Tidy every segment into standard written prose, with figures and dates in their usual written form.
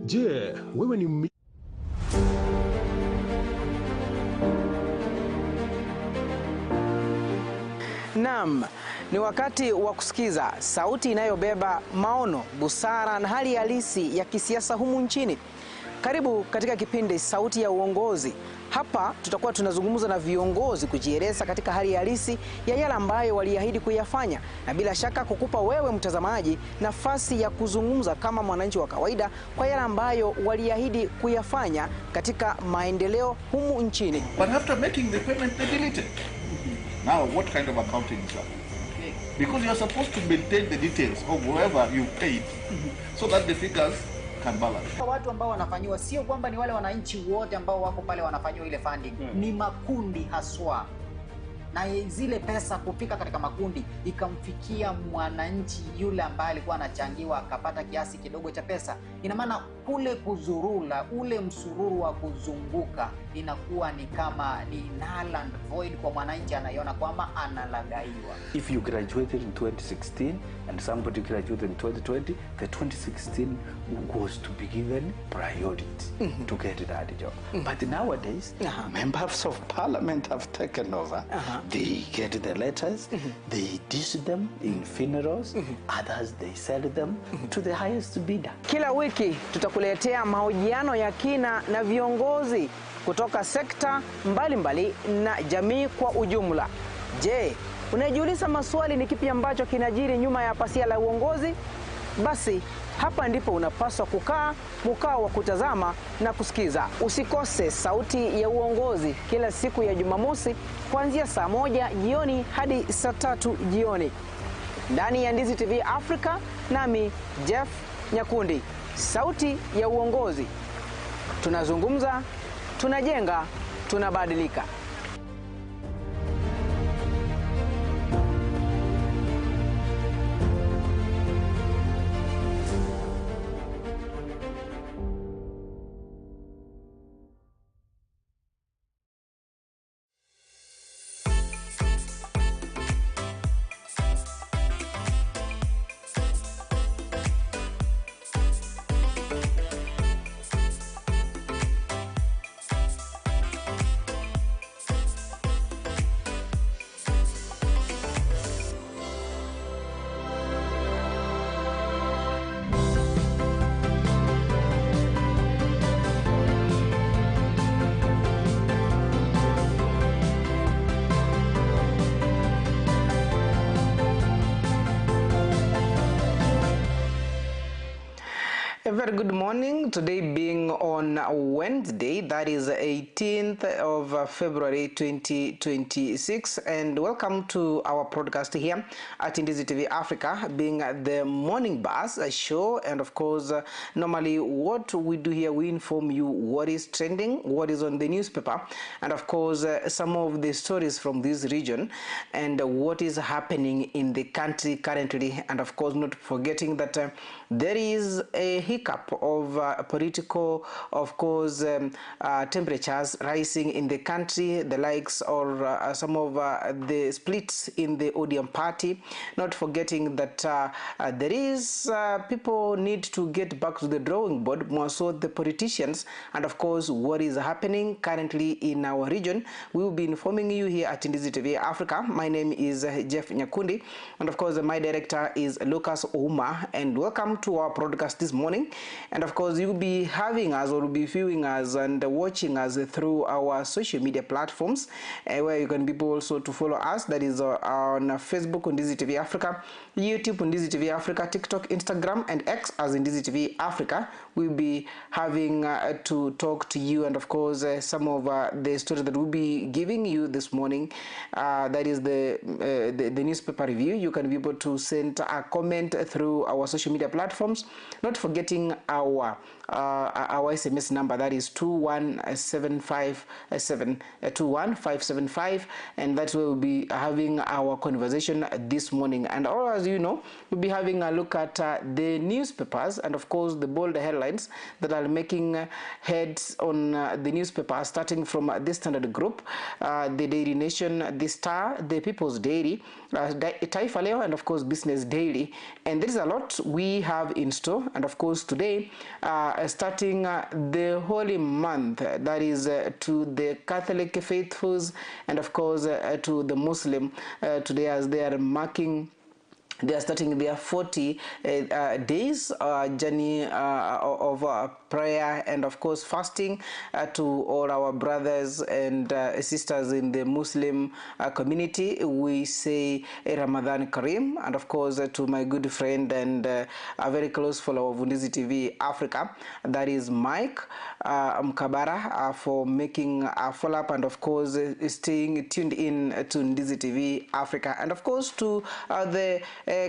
Je, wewe ni Naam, ni wakati wa kusikiza sauti inayobeba maono, busara na hali halisi ya kisiasa humu nchini. Karibu katika kipindi Sauti ya Uongozi. Hapa tutakuwa tunazungumza na viongozi kujieleza katika hali halisi ya yale ambayo waliahidi kuyafanya, na bila shaka kukupa wewe mtazamaji nafasi ya kuzungumza kama mwananchi wa kawaida kwa yale ambayo waliahidi kuyafanya katika maendeleo humu nchini. But after making the payment, they delete it. Now, what kind of accounting is that? Because you are supposed to maintain the details of whoever you paid, so that the figures can balance. Watu ambao wanafanyiwa sio kwamba ni wale wananchi wote ambao wako pale wanafanyiwa ile funding, ni makundi haswa. Na zile pesa kufika katika makundi ikamfikia mwananchi yule ambaye alikuwa anachangiwa akapata kiasi kidogo cha pesa. Ina maana kule kuzurula, ule msururu wa kuzunguka inakuwa ni kama ni null and void kwa mwananchi, anaiona kwamba analagaiwa. If you graduated in 2016 and somebody graduated in 2020, the 2016 was to be given priority to get that job. But nowadays, members of parliament have taken over. They get the letters, they dish them in funerals, others they sell them to the highest bidder. Kila wiki tutakuletea mahojiano ya kina na viongozi kutoka sekta mbalimbali na jamii kwa ujumla. Je, unajiuliza maswali ni kipi ambacho kinajiri nyuma ya pasia la uongozi? Basi hapa ndipo unapaswa kukaa mkao wa kutazama na kusikiza. Usikose Sauti ya Uongozi kila siku ya Jumamosi kuanzia saa 1 jioni hadi saa 3 jioni ndani ya Ndizi TV Africa, nami Jeff Nyakundi. Sauti ya Uongozi, tunazungumza, tunajenga, tunabadilika. A very good morning. Today being on Wednesday, that is 18th of February 2026, and welcome to our broadcast here at Ndizi TV Africa, being the morning buzz show. And of course, normally what we do here, we inform you what is trending, what is on the newspaper, and of course some of the stories from this region and what is happening in the country currently. And of course, not forgetting that there is a hiccup of political, of course, temperatures rising in the country, the likes or some of the splits in the ODM party. Not forgetting that there is people need to get back to the drawing board, more so the politicians, and of course what is happening currently in our region. We will be informing you here at Ndizi TV Africa. My name is Jeff Nyakundi, and of course my director is Lucas Ouma, and welcome to our broadcast this morning. And of course you'll be having us or be viewing us and watching us through our social media platforms, where you can be able also to follow us. That is on Facebook on Ndizi TV Africa, YouTube on Ndizi TV Africa, TikTok, Instagram, and X as Ndizi TV Africa. We'll be having to talk to you, and of course some of the stories that we'll be giving you this morning, that is the newspaper review. You can be able to send a comment through our social media platforms, not forgetting our SMS number, that is 21757, and that's where we'll be having our conversation this morning. And as you know, we'll be having a look at the newspapers and of course the bold headlines that are making heads on the newspaper, starting from the Standard Group, the Daily Nation, the Star, the People's Daily, Taifa Leo, and of course Business Daily. And there is a lot we have in store. And of course today, starting the holy month, that is to the Catholic faithfuls and of course to the Muslim today, as they are marking, they are starting their 40 days journey of prayer and of course fasting, to all our brothers and sisters in the Muslim community. We say Ramadan Kareem, and of course to my good friend and a very close follower of Ndizi TV Africa, that is Mike Mkabara, for making a follow-up and of course staying tuned in to Ndizi TV Africa, and of course to the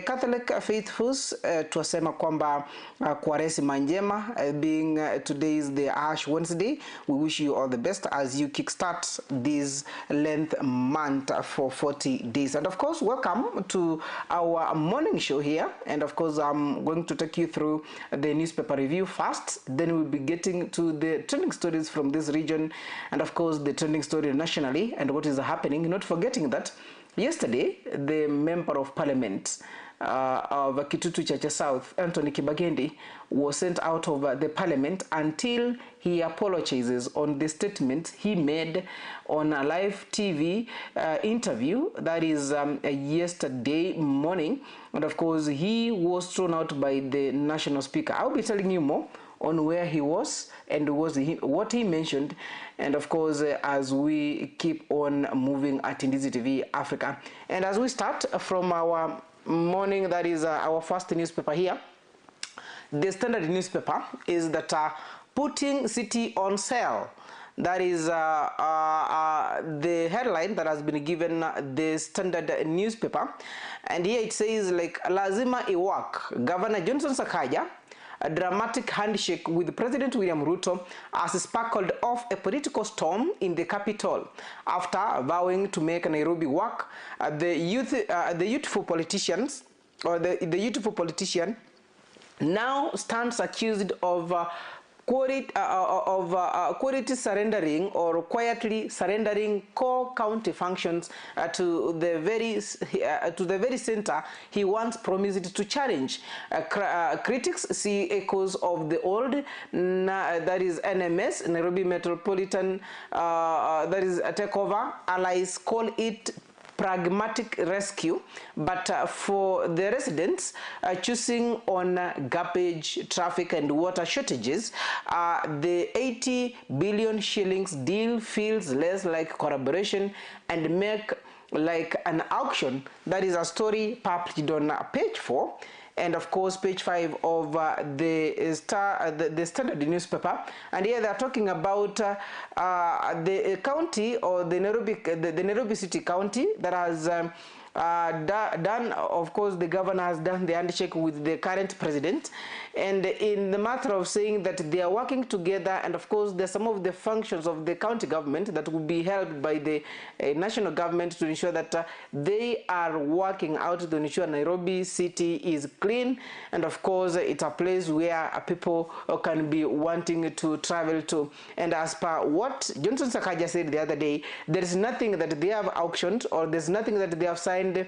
Catholic faithfuls, tuasema kwamba Kwaresima njema, being today is the Ash Wednesday. We wish you all the best as you kickstart this length month for 40 days. And of course, welcome to our morning show here. And of course, I'm going to take you through the newspaper review first. Then we'll be getting to the trending stories from this region, and of course, the trending story nationally and what is happening. Not forgetting that yesterday, the Member of Parliament of Kitutu Chacha South, Anthony Kibagendi, was sent out of the parliament until he apologizes on the statement he made on a live TV interview, that is yesterday morning. And of course, he was thrown out by the national speaker. I'll be telling you more on where he was and what he mentioned, and of course as we keep on moving at Ndizi TV Africa. And as we start from our morning, that is our first newspaper here, the Standard newspaper, is that putting city on sale. That is the headline that has been given the Standard newspaper, and here it says like lazima iwak. Governor Johnson Sakaja, a dramatic handshake with President William Ruto has sparkled off a political storm in the capital after vowing to make Nairobi work. The youthful politician now stands accused of quietly surrendering core county functions to the very center he once promised to challenge. Critics see echoes of the old, that is NMS, Nairobi Metropolitan, that is a takeover. Allies call it pragmatic rescue, but for the residents choosing on garbage, traffic and water shortages, the 80 billion shillings deal feels less like collaboration and make like an auction. That is a story published on page 4. And of course, page 5 of the Standard newspaper. And here they are talking about the county, or the Nairobi City County, that has done, of course, the governor has done the handshake with the current president, and in the matter of saying that they are working together, and of course there's some of the functions of the county government that will be held by the national government to ensure that they are working out to ensure Nairobi City is clean, and of course it's a place where people can be wanting to travel to. And as per what Johnson Sakaja said the other day, there is nothing that they have auctioned, or there's nothing that they have signed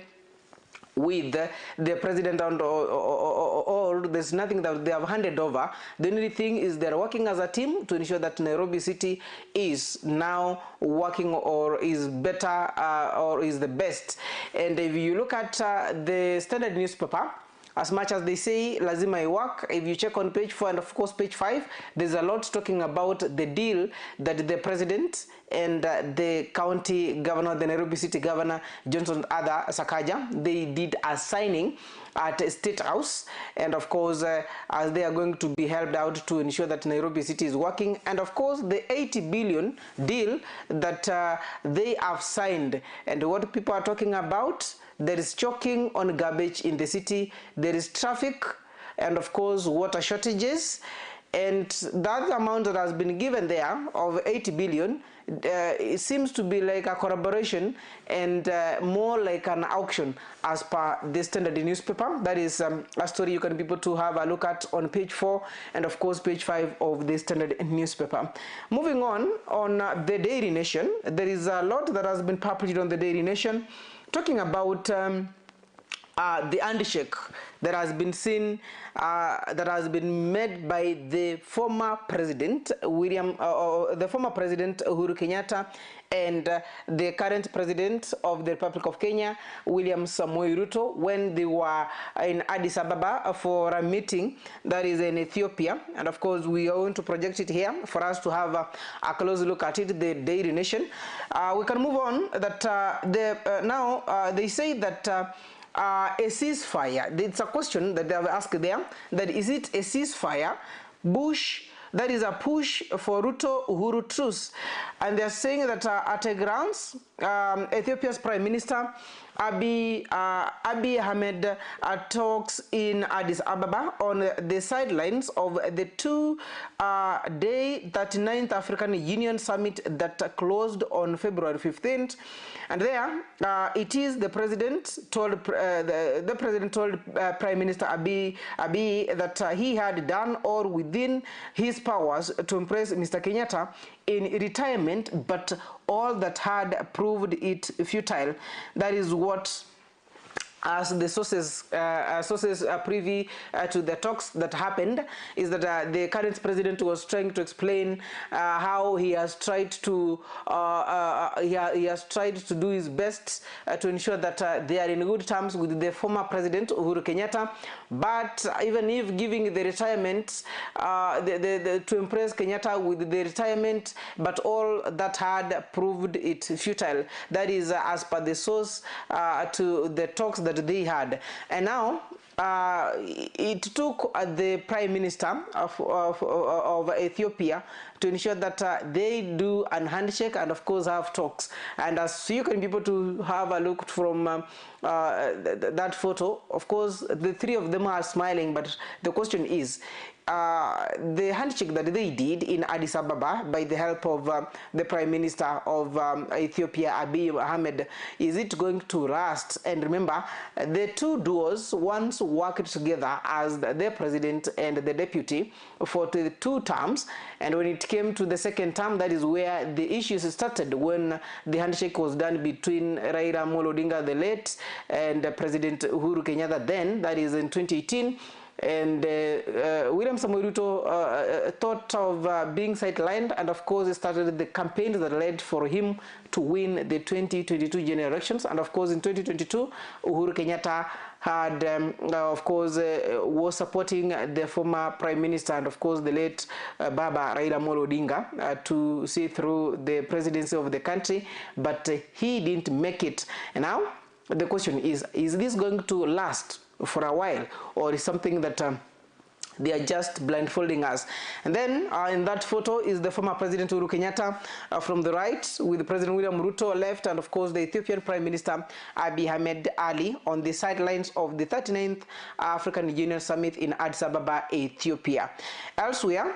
with the president, or there's nothing that they have handed over. The only thing is they're working as a team to ensure that Nairobi City is now working, or is better, or is the best. And if you look at the Standard newspaper, as much as they say lazima iwak, if you check on page 4 and of course page 5, there's a lot talking about the deal that the president and the county governor, the Nairobi City Governor Johnson Sakaja, they did a signing at State House, and of course as they are going to be helped out to ensure that Nairobi City is working, and of course the 80 billion deal that they have signed. And what people are talking about, there is choking on garbage in the city, there is traffic, and of course water shortages, And that amount that has been given there of 80 billion, it seems to be like a collaboration and more like an auction as per the Standard newspaper. That is a story you can be able to have a look at on page 4 and of course page 5 of the Standard newspaper. Moving on the Daily Nation, there is a lot that has been published on the Daily Nation talking about the handshake that has been seen, that has been made by the former president the former president Uhuru Kenyatta and the current president of the Republic of Kenya, William Samoei Ruto, when they were in Addis Ababa for a meeting that is in Ethiopia. And of course, we are going to project it here for us to have a close look at it, the Daily Nation. We can move on that now they say that a ceasefire. It's a question that they have asked there, that is it a ceasefire, that is a push for Ruto Uhuru truce. And they're saying that at a glance, Ethiopia's Prime Minister Abiy Ahmed talks in Addis Ababa on the sidelines of the two-day 39th African Union Summit that closed on February 15th. And there, it is the president told Prime Minister Abiy that he had done all within his powers to impress Mr. Kenyatta in retirement, but all that had proved it futile. That is what, as the sources privy to the talks that happened, is that the current president was trying to explain how he has tried to do his best to ensure that they are in good terms with the former president Uhuru Kenyatta. But even if giving the retirement to impress Kenyatta with the retirement, but all that had proved it futile. That is as per the source to the talks that they had. And now it took the Prime Minister of Ethiopia to ensure that they do an handshake and of course have talks. And as you can be able to have a look from that photo, of course the three of them are smiling, but the question is, the handshake that they did in Addis Ababa by the help of the Prime Minister of Ethiopia, Abiy Ahmed, is it going to last? And remember, the two duos once worked together as the president and the deputy for the 2 terms, and when it came to the second term, that is where the issues started, when the handshake was done between Raila Amolo Odinga the late and President Uhuru Kenyatta then, that is in 2018. And William Samoei Ruto thought of being sidelined, and of course started the campaign that led for him to win the 2022 general elections. And of course in 2022, Uhuru Kenyatta had, of course, was supporting the former Prime Minister and of course the late Baba Raila Amolo Odinga to see through the presidency of the country, but he didn't make it. And now the question is this going to last for a while, or is something that they are just blindfolding us? And then in that photo is the former President Uhuru Kenyatta from the right, with President William Ruto left, and of course the Ethiopian Prime Minister Abiy Ahmed Ali on the sidelines of the 39th African Union Summit in Addis Ababa, Ethiopia. Elsewhere,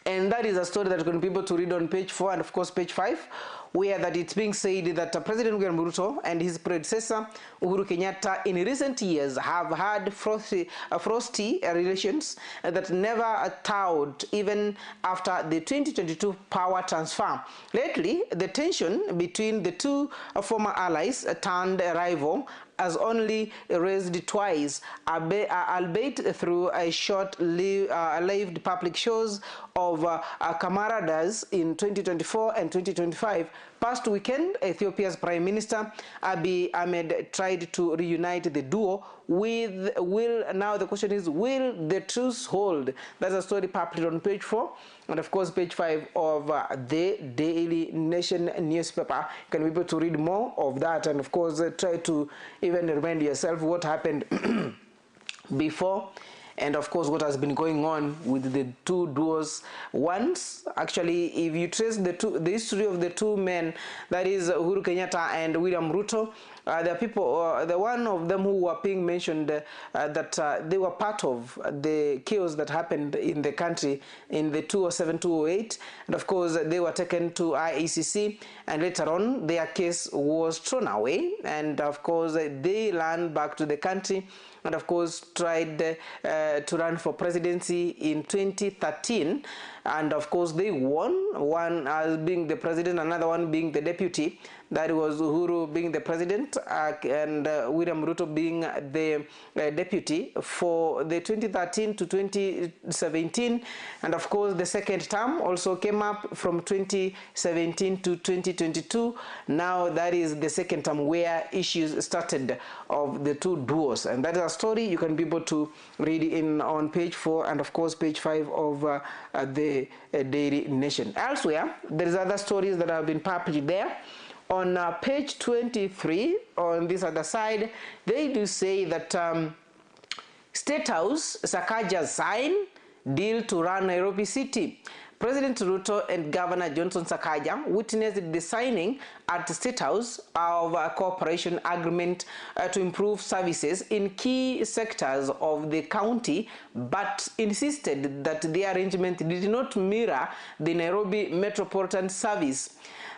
and that is a story that you're going to be able to read on page 4 and of course page 5, where that it's being said that President William Ruto and his predecessor Uhuru Kenyatta in recent years have had frosty relations that never thawed even after the 2022 power transfer. Lately, the tension between the two former allies turned rival has only raised twice, albeit through a short-lived public shows of camaradas in 2024 and 2025. Past weekend, Ethiopia's Prime Minister Abiy Ahmed tried to reunite the duo now the question is, will the truce hold? That's a story published on page 4 and of course page 5 of the Daily Nation newspaper. You can be able to read more of that and of course try to even remind yourself what happened before, and of course what has been going on with the two duos. Once, actually, if you trace the history of the two men, that is Uhuru Kenyatta and William Ruto, there are people, the one of them who were being mentioned that they were part of the chaos that happened in the country in the 2007-2008, and of course they were taken to IECC, and later on their case was thrown away, and of course they ran back to the country, and of course tried to run for presidency in 2013, and of course they won, one as being the president, another one being the deputy. That was Uhuru being the president and William Ruto being the deputy for the 2013 to 2017, and of course the second term also came up from 2017 to 2022. Now that is the second term where issues started of the two duos, and that is a story you can be able to read in on page 4 and of course page 5 of the Daily Nation. Elsewhere, there is other stories that have been published there. On page 23, on this other side, they do say that State House, Sakaja sign deal to run Nairobi City. President Ruto and Governor Johnson Sakaja witnessed the signing at the State House of a cooperation agreement to improve services in key sectors of the county, but insisted that the arrangement did not mirror the Nairobi Metropolitan Service.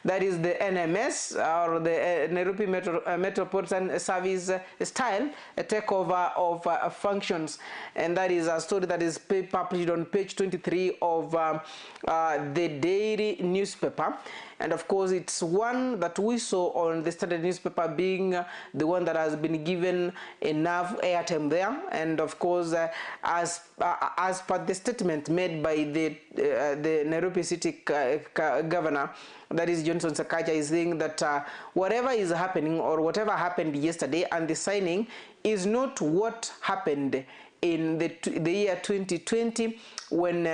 That is the NMS, or the Nairobi Metropolitan Service style takeover of functions, and that is a story that is published on page 23 of the Daily newspaper. And of course it's one that we saw on the Standard newspaper, being the one that has been given enough airtime there. And of course as per the statement made by the Nairobi City governor, that is Johnson Sakaja, is saying that whatever is happening or whatever happened yesterday and the signing is not what happened in the year 2020, when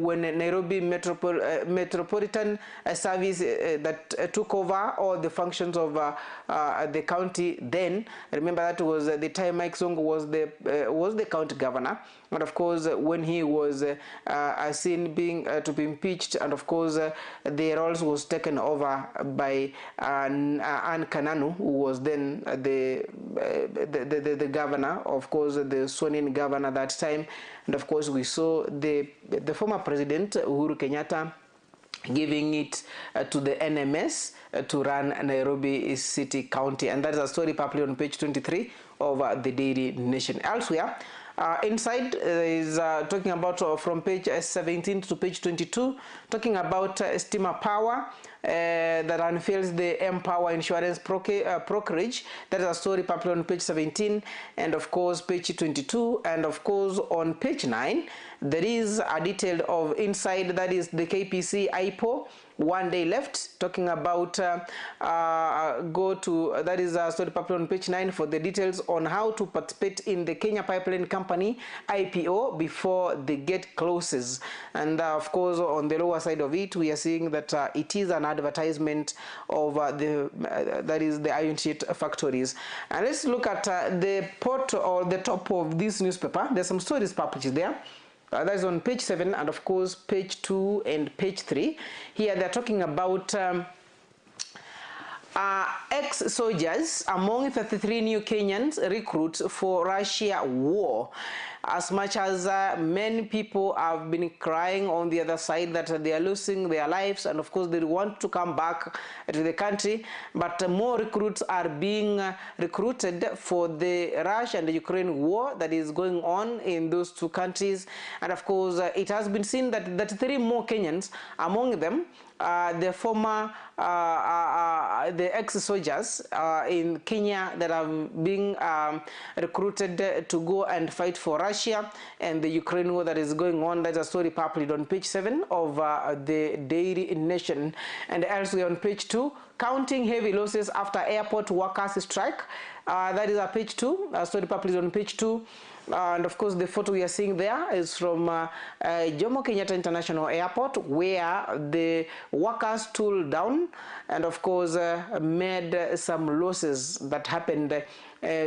when Nairobi Metropolitan Service that took over all the functions of the county. Then remember that was the time Mike Sonko was the county governor, and of course when he was seen being to be impeached, and of course the roles was taken over by Anne Kananu, who was then the governor, of course the sworn-in governor that time. And of course we saw the former president Uhuru Kenyatta giving it to the NMS to run Nairobi City County, and that is a story published on page 23 of the Daily Nation. Elsewhere, inside is talking about from page 17 to page 22, talking about Steamer Power that unveils the Empower Insurance brokerage. That is a story published on page 17 and of course page 22, and of course on page 9 there is a detail of inside, that is the KPC IPO, 1 day left, talking about that is a story published on page 9 for the details on how to participate in the Kenya Pipeline Company IPO before the gate closes. And of course on the lower side of it we are seeing that it is an advertisement of that is the iron sheet factories. And let's look at the pot or the top of this newspaper. There's some stories published there. That is on page 7 and of course page 2 and page 3. Here they're talking about ex-soldiers among 33 new Kenyans recruits for Russia war. As much as many people have been crying on the other side that they are losing their lives, and of course they want to come back to the country, but more recruits are being recruited for the Russia and the Ukraine war that is going on in those two countries. And of course it has been seen that 3 more Kenyans, among them the former the ex-soldiers in Kenya that are being recruited to go and fight for Russia and the Ukraine war that is going on. That's a story published on page 7 of the Daily Nation. And elsewhere on page 2, counting heavy losses after airport workers strike. That is page 2, a story published on page 2. And of course the photo we are seeing there is from Jomo Kenyatta International Airport, where the workers tooled down and of course made some losses that happened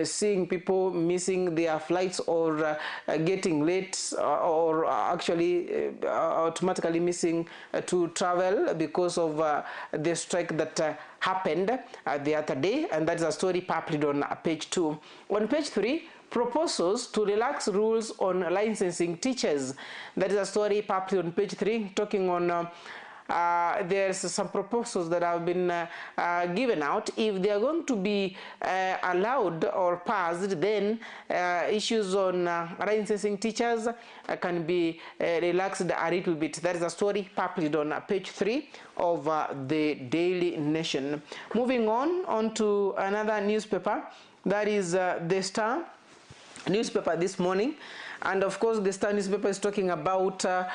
seeing people missing their flights or getting late or actually automatically missing to travel because of the strike that happened the other day, and that is a story published on page 2. On page 3, proposals to relax rules on licensing teachers. That is a story published on page 3, talking on there's some proposals that have been given out. If they are going to be allowed or passed, then issues on licensing teachers can be relaxed a little bit. That is a story published on page 3 of the Daily Nation. Moving on to another newspaper, that is the Star newspaper this morning. And of course, the Star newspaper is talking about the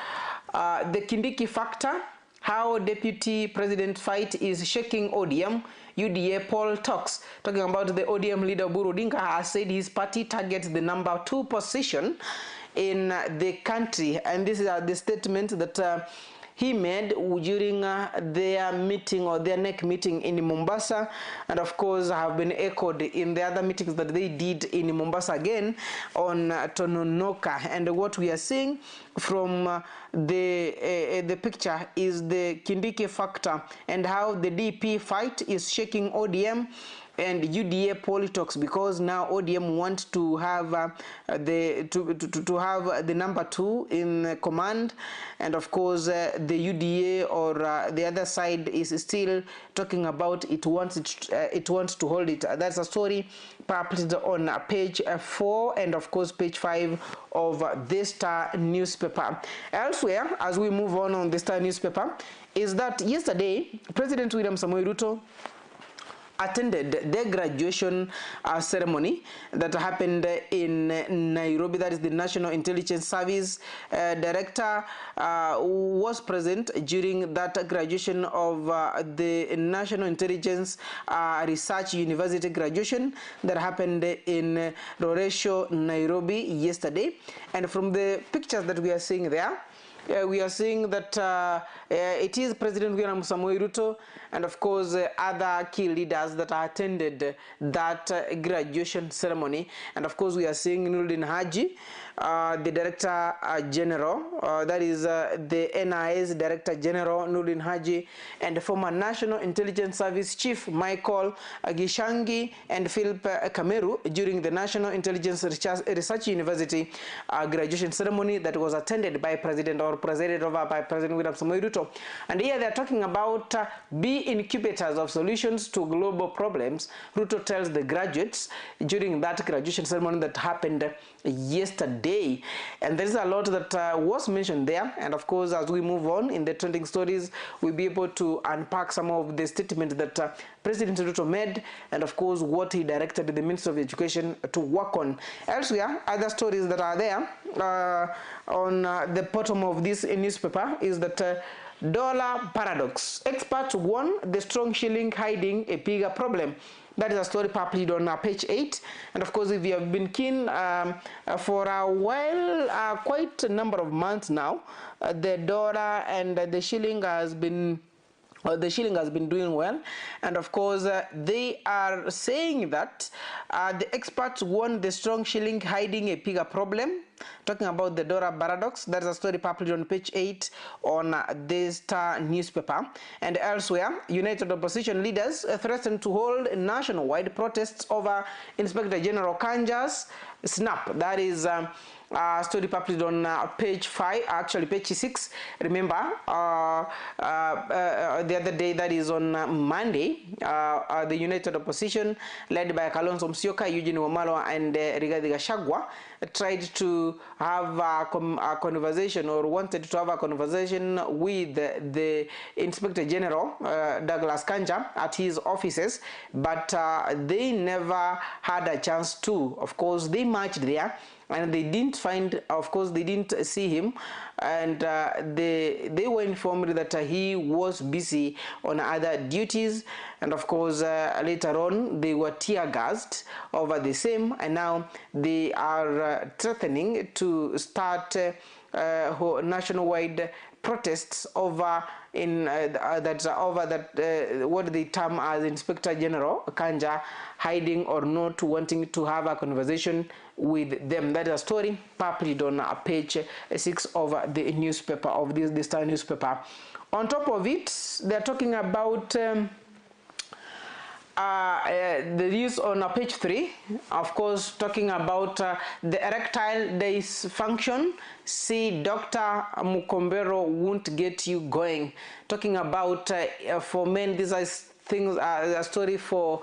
Kindiki factor, how Deputy President fight is shaking ODM. UDA poll talks. Talking about the ODM leader Oburu Odinga has said his party targets the number 2 position in the country. And this is the statement that he made during their meeting or their NEC meeting in Mombasa, and of course have been echoed in the other meetings that they did in Mombasa again on Tononoka. And what we are seeing from the picture is the Kindiki factor and how the DP fight is shaking ODM and UDA politics, because now ODM wants to have to have the number 2 in command, and of course the UDA or the other side is still talking about it wants to hold it. That's a story published on page 4 and of course page 5 of the Star newspaper. Elsewhere, as we move on the Star newspaper, is that yesterday President William Samoei Ruto attended the graduation ceremony that happened in Nairobi. That is the National Intelligence Service Director was present during that graduation of the National Intelligence Research University graduation that happened in Roresho, Nairobi yesterday. And from the pictures that we are seeing there, we are seeing that it is President William Samoei Ruto and of course other key leaders that attended that graduation ceremony. And of course we are seeing Nuruddin Haji, the Director General, that is the NIA's Director General Nuruddin Haji, and former National Intelligence Service Chief Michael Gishangi and Philip Kameru during the National Intelligence Research University graduation ceremony that was attended by presided over by President William Samoei Ruto. And here they are talking about be incubators of solutions to global problems. Ruto tells the graduates during that graduation ceremony that happened yesterday. And there is a lot that was mentioned there. And of course, as we move on in the trending stories, we'll be able to unpack some of the statements that President Ruto made, and of course what he directed the Minister of Education to work on. Elsewhere, other stories that are there on the bottom of this newspaper is that dollar paradox. Experts warn the strong shilling hiding a bigger problem. That is a story published on page 8. And of course, if you have been keen for a while, quite a number of months now, the dollar and the shilling has been doing well. And of course they are saying that the experts warn the strong shilling hiding a bigger problem, talking about the dollar paradox. That's a story published on page 8 on the Star newspaper. And elsewhere, United Opposition leaders threaten to hold nationwide protests over Inspector General Kanja's snap. That is story published on page 5, actually page 6. Remember, the other day, that is on Monday, the United Opposition, led by Kalonzo Musyoka, Eugene Wamalwa, and Rigathi Gachagua, tried to have a conversation, or wanted to have a conversation with the Inspector General, Douglas Kanja, at his offices, but they never had a chance to. Of course, they marched there, and they didn't find, of course, they didn't see him and they were informed that he was busy on other duties, and of course later on they were tear gassed over the same, and now they are threatening to start nationwide protests over what they term as Inspector General Kanja hiding or not wanting to have a conversation with them. That is a story published on page 6 of the newspaper, of the Star newspaper. On top of it, they're talking about the news on page 3, of course, talking about the erectile dysfunction. See, Dr. Mukombero won't get you going. Talking about for men, these are things, a story for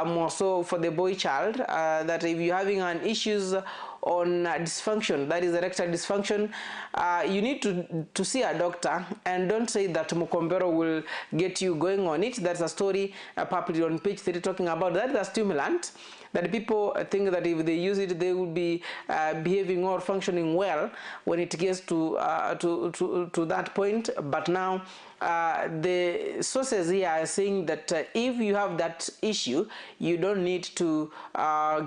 more so for the boy child, that if you're having an issues on dysfunction, that is erectile dysfunction, you need to see a doctor, and don't say that Mukombero will get you going on it. That's a story published on page 3 talking about that. The stimulant that people think that if they use it, they will be behaving or functioning well when it gets to that point. But now the sources here are saying that if you have that issue, you don't need to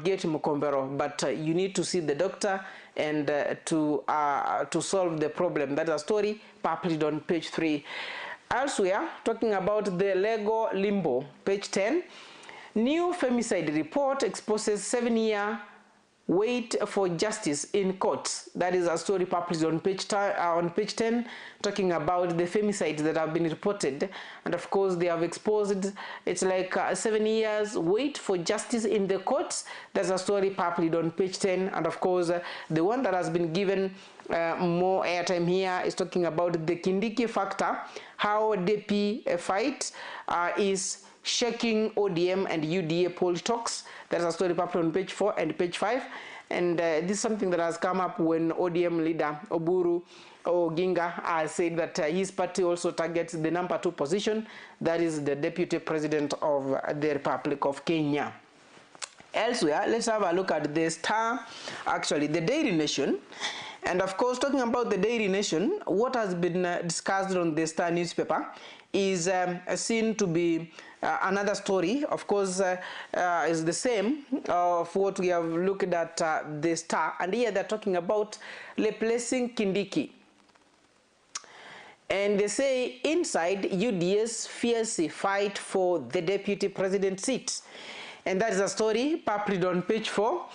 get Mukombero, but you need to see the doctor and to solve the problem. That's a story published on page 3. Elsewhere, talking about the legal limbo, page 10. New femicide report exposes 7-year wait for justice in courts. That is a story published on page 10, talking about the femicides that have been reported, and of course they have exposed it's like 7 years wait for justice in the courts. That's a story published on page 10, and of course the one that has been given more airtime here is talking about the Kindiki factor, how DP fight is shaking ODM and UDA poll talks. That's a story published on page 4 and page 5. And this is something that has come up when ODM leader Oburu Oginga said that his party also targets the number 2 position, that is the deputy president of the Republic of Kenya. Elsewhere, let's have a look at the Star, actually the Daily Nation. And of course, talking about the Daily Nation, what has been discussed on the Star newspaper is seen to be another story, of course, is the same of what we have looked at the Star, and here they're talking about replacing Kindiki. And they say inside UDA's fierce fight for the deputy president seat, and that is a story published on page 4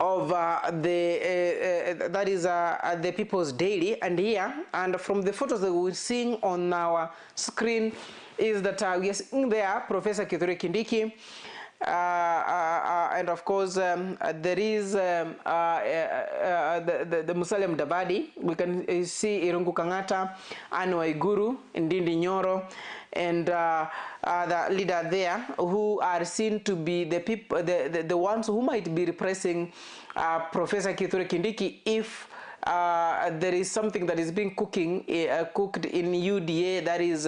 of that is the People's Daily. And here, and from the photos that we're seeing on our screen, is that we are seeing there Professor Kithure Kindiki, and of course there is the Musalia Mudavadi. We can see Irungu Kang'ata, Anne Waiguru, Ndindi Nyoro, and the leader there, who are seen to be the people, the ones who might be repressing Professor Kithure Kindiki if there is something that is being cooked in UDA, that is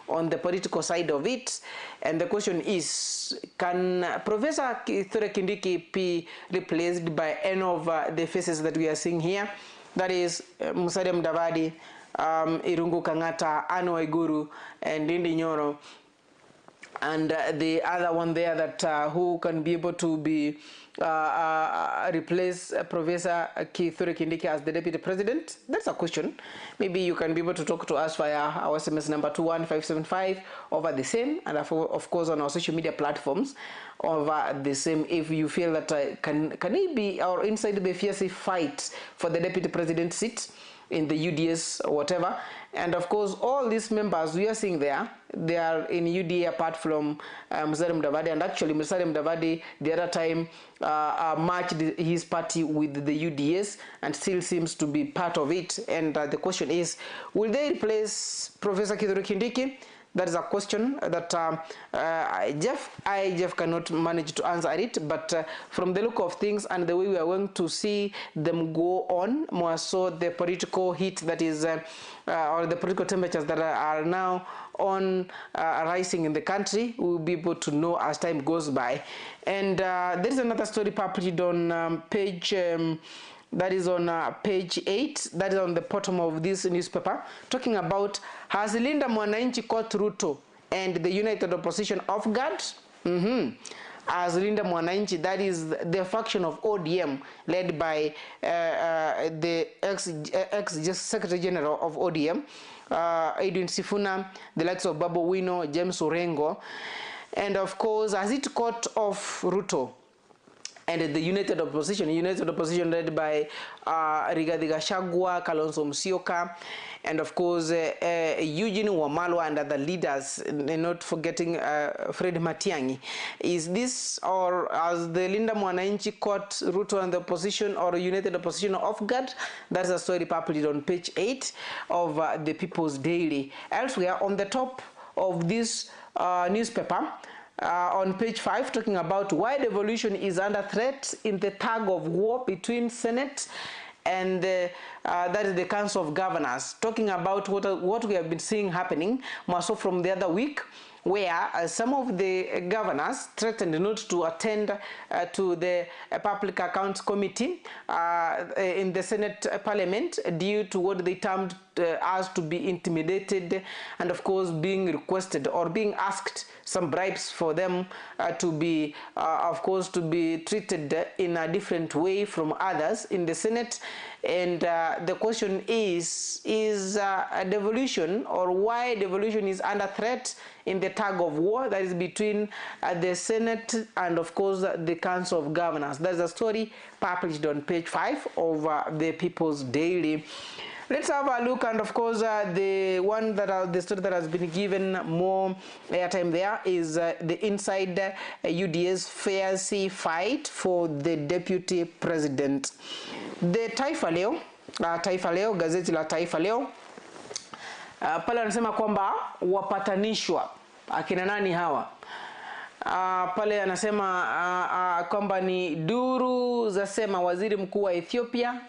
on the political side of it. And the question is, can Professor Kithure Kindiki be replaced by any of the faces that we are seeing here? That is Musalia Mudavadi, Irungu Kang'ata, Anne Waiguru, and Ndindi Nyoro, and the other one there that who can be able to be replace Professor Kithure Kindiki as the deputy president? That's a question. Maybe you can be able to talk to us via our SMS number 21575 over the same, and of course on our social media platforms over the same, if you feel that can it be or inside the fierce fight for the deputy president seat in the UDS or whatever. And of course all these members we are seeing there, they are in UDA apart from Musalia Mudavadi, and actually Musalia Mudavadi the other time merged his party with the UDS and still seems to be part of it. And the question is, will they replace Professor Kithure Kindiki? That is a question that Jeff cannot manage to answer it, but from the look of things and the way we are going to see them go on, more so the political heat that is, or the political temperatures that are now on rising in the country, we will be able to know as time goes by. And there is another story published on page that is on page 8, that is on the bottom of this newspaper, talking about, has Linda Mwananchi caught Ruto and the United Opposition off guard? As Linda Mwananchi, that is the faction of ODM led by the ex-Secretary General of ODM, Edwin Sifuna, the likes of Babu Wino, James Orengo, and of course, has it caught off Ruto and the United Opposition led by Rigathi Gachagua, Kalonzo Musyoka, and of course Eugene Wamalwa and other leaders, not forgetting Fred Matiang'i. Is this, or has the Linda Mwananchi caught Ruto and the opposition or United Opposition off guard? That's a story published on page 8 of the People's Daily. Elsewhere, on the top of this newspaper, on page 5, talking about why devolution is under threat in the tug of war between Senate and that is the Council of Governors, talking about what we have been seeing happening more so from the other week, where some of the governors threatened not to attend to the Public Accounts Committee in the Senate Parliament due to what they termed as to be intimidated, and of course being requested or being asked some bribes for them to be of course to be treated in a different way from others in the Senate. And the question is a devolution, or why devolution is under threat in the tug of war that is between the Senate and of course the Council of Governors. That's a story published on page 5 of the People's Daily. Let's have a look, and of course the story that has been given more airtime there is the inside UDA's fierce fight for the deputy president. The Taifa Leo, gazeti la Taifa Leo, pale anasema kwamba wapatanishwa. Akina nani hawa? Pale anasema kwamba ni duru za sema waziri mkuu wa Ethiopia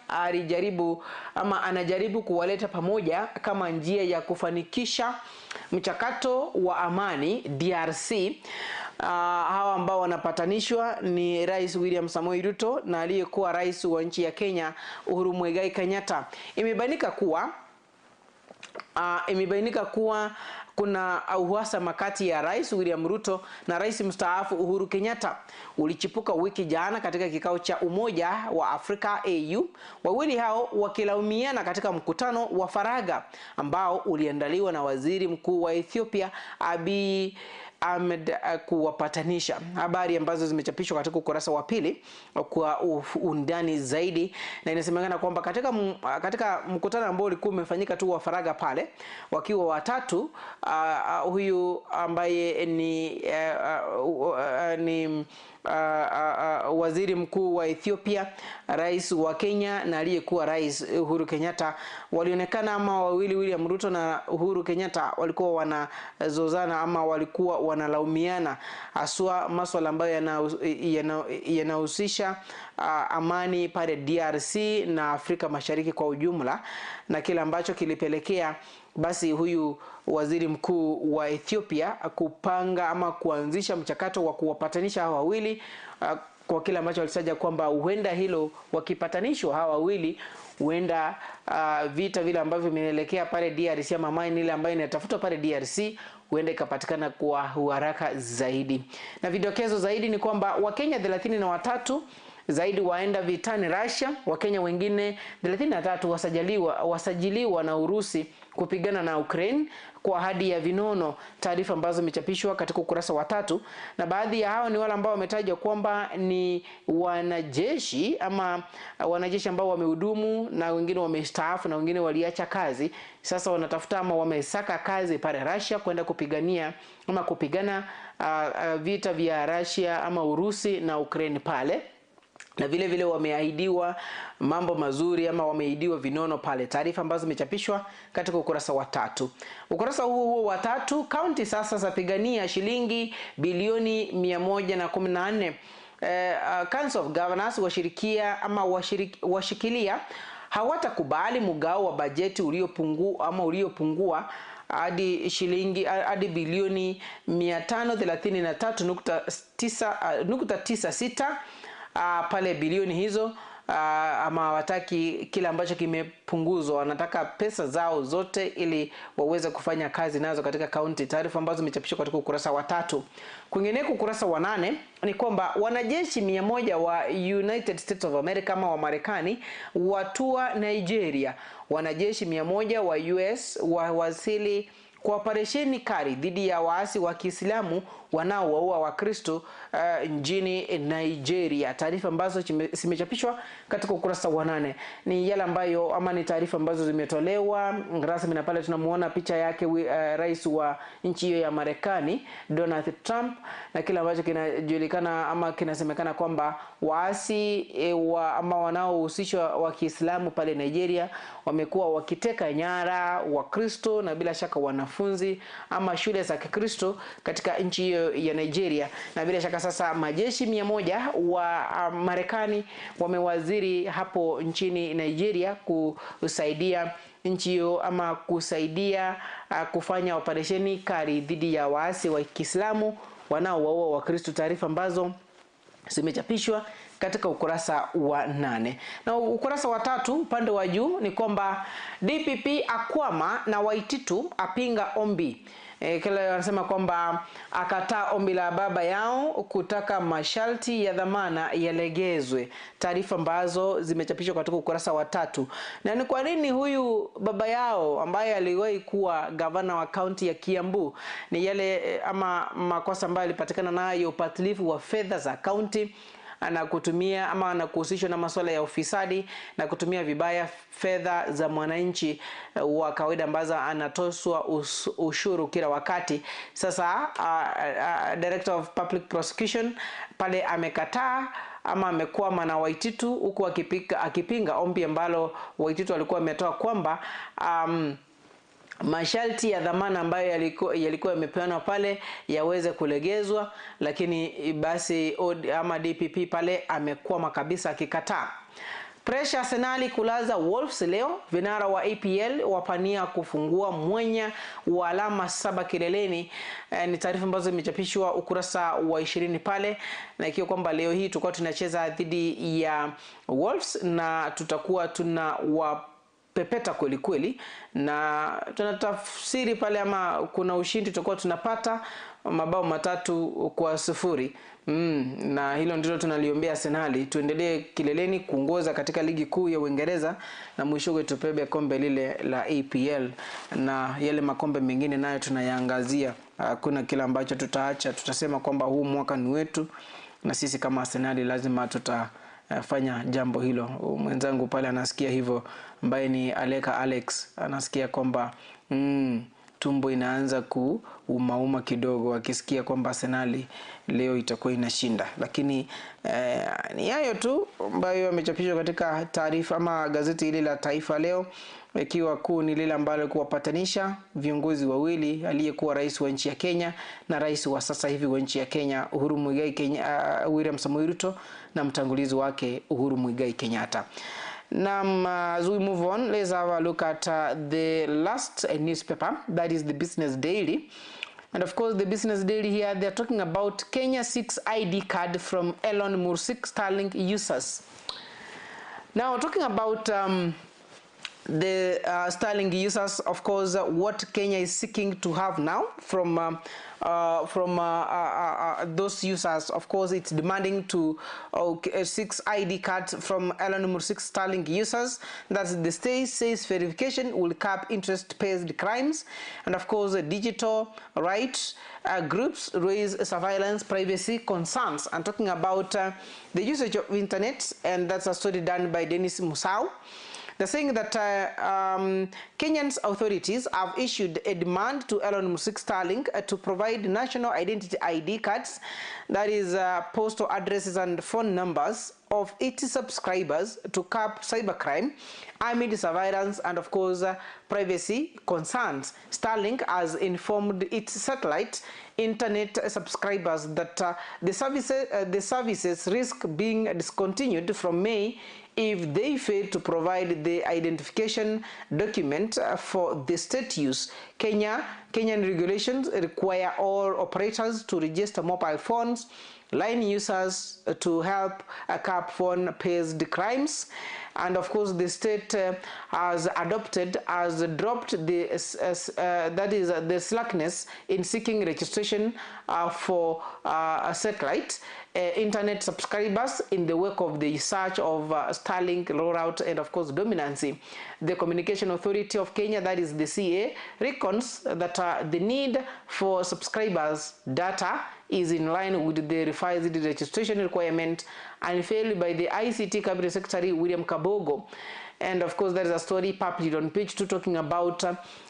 anajaribu kuwaleta pamoja kama njia ya kufanikisha mchakato wa amani DRC. Hawa ambao wanapatanishwa ni Rais William Samoei Ruto na aliyekuwa rais wa nchi ya Kenya Uhuru Muigai Kenyatta. Imebainika kuwa kuna uhasama kati ya Rais William Ruto na Rais mstaafu Uhuru Kenyatta ulichipuka wiki jana katika kikao cha Umoja wa Afrika AU, wawili hao wakilaumiana katika mkutano wa faragha ambao uliandaliwa na Waziri Mkuu wa Ethiopia Abiy Ahmed kuwapatanisha. Habari ambazo zimechapishwa katika ukurasa wa pili kwa undani zaidi, na inasemekana kwamba katika mkutano ambao ulikuwa umefanyika tu wa faragha pale, wakiwa watatu, huyu ambaye ni waziri mkuu wa Ethiopia, rais wa Kenya na aliyekuwa rais Uhuru Kenyatta, walionekana ama wawili, William Ruto na Uhuru Kenyatta, walikuwa wanazozana ama walikuwa wanalaumiana haswa masuala ambayo yanahusisha amani pale DRC na Afrika Mashariki kwa ujumla, na kile ambacho kilipelekea basi huyu waziri mkuu wa Ethiopia kupanga ama kuanzisha mchakato wa kuwapatanisha hawa wawili, kwa kile ambacho walisaja kwamba huenda hilo wakipatanishwa hawa wawili, huenda vita vile ambavyo vinaelekea pale DRC ama amani ile ambayo inatafuta pale DRC huenda ikapatikana kwa haraka zaidi. Na vidokezo zaidi ni kwamba Wakenya 33 zaidi waenda vitani Russia, Wakenya wengine 33 wasajiliwa na Urusi kupigana na Ukraine kwa ahadi ya vinono, taarifa ambazo zimechapishwa katika ukurasa wa 3. Na baadhi ya hao ni wale ambao wametajwa kwamba ni wanajeshi ama wanajeshi ambao wamehudumu na wengine wamestaafu na wengine waliacha kazi, sasa wanatafuta ama wamesaka kazi pale Russia kwenda kupigania ama kupigana vita vya Russia ama Urusi na Ukraine pale, na vile vile wameahidiwa mambo mazuri ama wameahidiwa vinono pale. Taarifa ambazo zimechapishwa katika ukurasa wa 3. Ukurasa huo wa 3, kaunti sasa zapigania shilingi bilioni 114. Council of Governors washikilia hawatakubali mgao wa bajeti uliopungua hadi bilioni 533.96 pale bilioni hizo ama hawataki kile ambacho kimepunguzwa, wanataka pesa zao zote ili waweze kufanya kazi nazo katika kaunti. Taarifa ambazo zimechapishwa katika ukurasa wa 3. Kwingineko ukurasa wa 8 ni kwamba wanajeshi 100 wa United States of America ama wa Marekani watua Nigeria. Wanajeshi 100 wa US wawasili kwa operesheni kali dhidi ya waasi wa Kiislamu wanaowaua Wakristo nchini Nigeria. Taarifa ambazo zimechapishwa katika ukurasa wa 8 ni yale ambayo ama ni taarifa ambazo zimetolewa rasmi, na pale tunamuona picha yake rais wa nchi hiyo ya Marekani Donald Trump, na kile ambacho kinajulikana ama kinasemekana kwamba waasi ama wanaohusishwa wa Kiislamu pale Nigeria wamekuwa wakiteka nyara Wakristo na bila shaka wanafunzi ama shule za Kikristo katika nchi hiyo ya Nigeria. Na bila shaka sasa majeshi 100 wa Marekani wamewaziri hapo nchini Nigeria kusaidia nchi hiyo ama kusaidia kufanya operesheni kali dhidi ya waasi wa Kiislamu wanaowaua Wakristo. Taarifa ambazo zimechapishwa katika ukurasa wa 8. Na ukurasa wa 3 upande wa juu ni kwamba DPP akwama na Waititu apinga ombi. Kile wanasema kwamba akataa ombi la baba yao kutaka masharti ya dhamana yalegezwe. Taarifa ambazo zimechapishwa katika ukurasa wa 3. Na ni kwa nini huyu baba yao ambaye aliwahi kuwa gavana wa kaunti ya Kiambu, ni yale ama makosa ambayo alipatikana nayo upatilifu wa fedha za kaunti, anakutumia ama anakuhusishwa na masuala ya ufisadi na kutumia vibaya fedha za mwananchi wa kawaida ambazo anatoswa ushuru kila wakati. Sasa Director of Public Prosecution pale amekataa ama amekwama na Waititu, huku akipinga ombi ambalo Waititu alikuwa ametoa kwamba masharti ya dhamana ambayo yalikuwa yamepeanwa pale yaweze kulegezwa, lakini basi ama DPP pale amekwama kabisa akikataa. Pressure Arsenal kulaza Wolves leo. Vinara wa EPL wapania kufungua mwenya wa alama 7 kileleni. Ni taarifa ambazo zimechapishwa ukurasa wa 20 pale, na ikiwa kwamba leo hii tutakuwa tunacheza dhidi ya Wolves na tutakuwa pepeta kweli kweli, na tunatafsiri pale ama kuna ushindi tutakuwa tunapata mabao 3-0. Na hilo ndilo tunaliombea Arsenal tuendelee kileleni kuongoza katika ligi kuu ya Uingereza na mwishowe tupebe kombe lile la EPL, na yale makombe mengine nayo tunayaangazia. Kuna kila ambacho tutaacha, tutasema kwamba huu mwaka ni wetu na sisi kama Arsenal lazima tutafanya jambo hilo. Mwenzangu pale anasikia hivyo, ambaye ni Alex anasikia kwamba tumbo inaanza kuumauma kidogo akisikia kwamba Arsenal leo itakuwa inashinda. Lakini ni hayo tu ambayo yamechapishwa katika taarifa ama gazeti hili la Taifa Leo, ikiwa kuu ni lile ambalo kuwapatanisha viongozi wawili, aliyekuwa rais wa nchi ya Kenya na rais wa sasa hivi wa nchi ya Kenya Uhuru Muigai Kenyatta, William Samoei Ruto, na mtangulizi wake Uhuru Muigai Kenyatta. As we move on, let's have a look at the last newspaper, that is the Business Daily. And of course, the Business Daily here, they're talking about Kenya 6 ID card from Elon Musk Starlink users. Now, talking about the Starlink users, of course, what Kenya is seeking to have now from those users. Of course, it's demanding to 6 ID cards from Elon Musk Starlink users. That the state says verification will cap interest-based crimes, and of course, digital rights groups raise surveillance privacy concerns. And talking about the usage of internet, and that's a story done by Dennis Musau. They're saying that Kenyan's authorities have issued a demand to Elon Musk Starlink to provide national identity ID cards, that is postal addresses and phone numbers of its subscribers, to curb cybercrime amid surveillance and of course privacy concerns. Starlink has informed its satellite internet subscribers that the services risk being discontinued from May if they fail to provide the identification document for the state use. Kenyan regulations require all operators to register mobile phones line users to help curb phone-based crimes. And of course, the state has dropped the the slackness in seeking registration for satellite internet subscribers in the wake of the surge of Starlink rollout and of course dominancy. The Communication Authority of Kenya, that is the CA, reckons that the need for subscribers data is in line with the revised registration requirement unveiled by the ICT Cabinet Secretary William Kabogo. And of course, there is a story published on page 2 talking about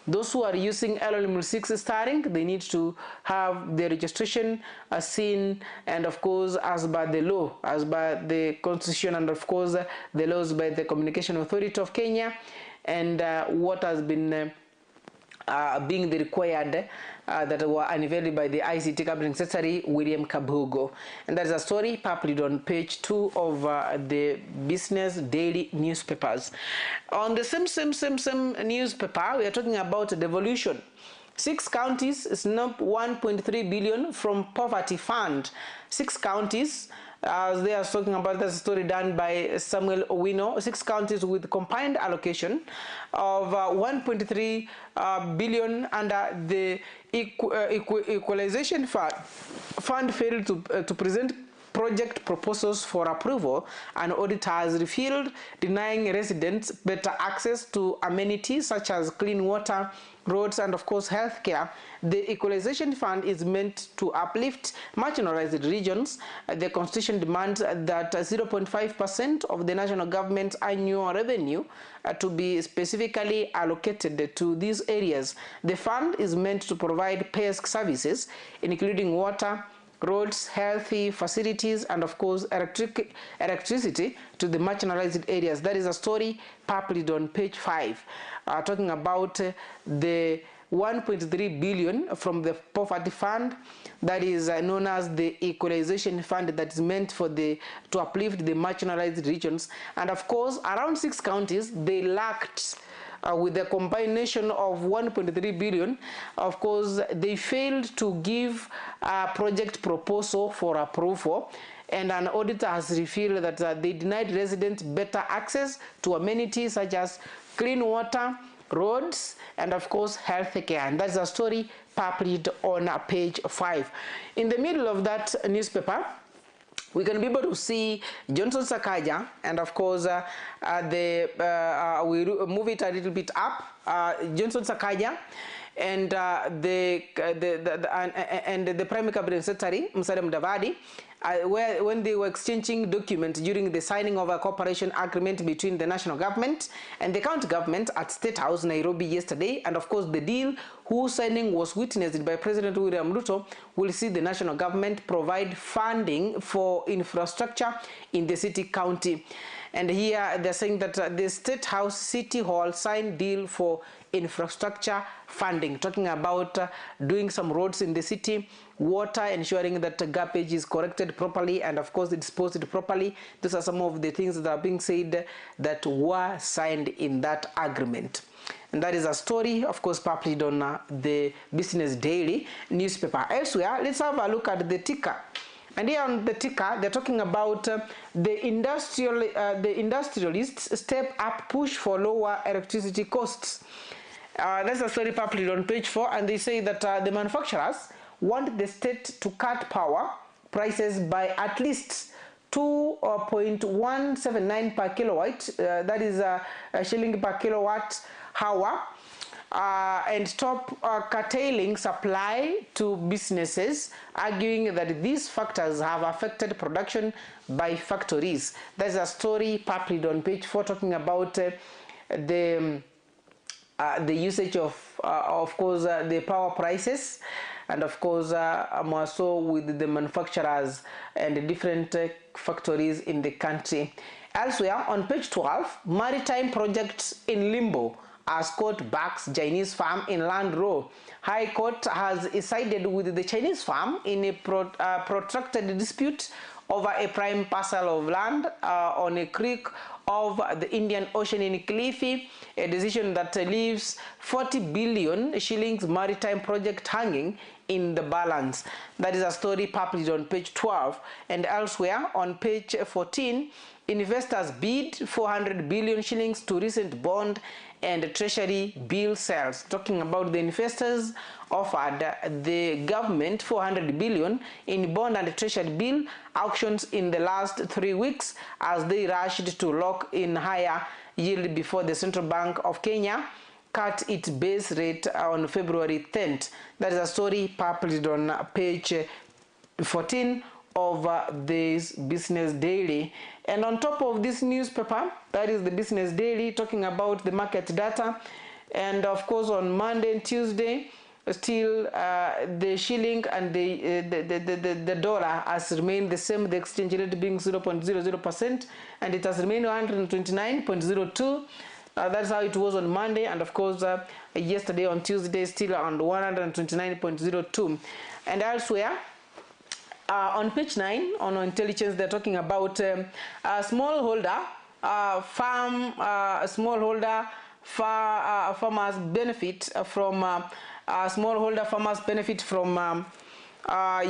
those who are using LLM6 Starlink. They need to have their registration seen, and of course, as by the law, as by the constitution, and of course, the laws by the Communication Authority of Kenya, and what has been being the required that were unveiled by the ICT Cabinet Secretary William Kabogo. And that is a story published on page 2 of the Business Daily newspapers. On the same newspaper, we are talking about devolution. 6 counties snap 1.3 billion from poverty fund. 6 counties, as they are talking about, the story done by Samuel Owino. 6 counties with combined allocation of 1.3 billion under the equalization fund failed to present project proposals for approval, and audit has revealed denying residents better access to amenities such as clean water, roads, and of course healthcare. The equalization fund is meant to uplift marginalized regions. The constitution demands that 0.5% of the national government's annual revenue to be specifically allocated to these areas. The fund is meant to provide basic services, including water, roads, healthy facilities, and of course electricity to the marginalized areas. That is a story published on page 5, talking about the 1.3 billion from the poverty fund, that is known as the equalization fund, that is meant for to uplift the marginalized regions. And of course, around 6 counties, they lacked with the combination of 1.3 billion, of course, they failed to give a project proposal for approval, and an auditor has revealed that they denied residents better access to amenities such as clean water, roads, and of course healthcare. And that's a story published on page 5. In the middle of that newspaper, we can be able to see Johnson Sakaja, and of course we move it a little bit up. Johnson Sakaja and the Prime Cabinet Secretary Musalia Mudavadi, when they were exchanging documents during the signing of a cooperation agreement between the national government and the county government at State House, Nairobi yesterday. And of course, the deal whose signing was witnessed by President William Ruto will see the national government provide funding for infrastructure in the city county. And here they're saying that the State House City Hall signed deal for infrastructure funding, talking about doing some roads in the city, water, ensuring that garbage is corrected properly, and of course disposed properly. These are some of the things that are being said that were signed in that agreement. And that is a story, of course, published on the Business Daily newspaper. Elsewhere, let's have a look at the ticker. And here on the ticker, they're talking about the industrialists step up push for lower electricity costs. That's a story published on page 4, and they say that the manufacturers want the state to cut power prices by at least 2.179 per kilowatt, that is a shilling per kilowatt hour, and stop curtailing supply to businesses, arguing that these factors have affected production by factories. There's a story published on page 4 talking about the usage of course, the power prices, and of course more so with the manufacturers and the different factories in the country. Elsewhere, on page 12, maritime projects in limbo as court backs Chinese firm in land row. High Court has sided with the Chinese firm in a protracted dispute over a prime parcel of land on a creek of the Indian Ocean in Kilifi, a decision that leaves 40 billion shillings maritime project hanging in the balance. That is a story published on page 12. And elsewhere on page 14, investors bid 400 billion shillings to recent bond and treasury bill sales. Talking about the investors offered the government 400 billion in bond and treasury bill auctions in the last 3 weeks as they rushed to lock in higher yield before the Central Bank of Kenya cut its base rate on February 10th. That is a story published on page 14 of this Business Daily. And on top of this newspaper, that is the Business Daily, talking about the market data. And of course on Monday and Tuesday, still the shilling and the dollar has remained the same, the exchange rate being 0.00%, and it has remained 129.02. That's how it was on Monday, and of course yesterday on Tuesday still on 129.02. And elsewhere on page 9 on intelligence, they're talking about a smallholder farmers benefit from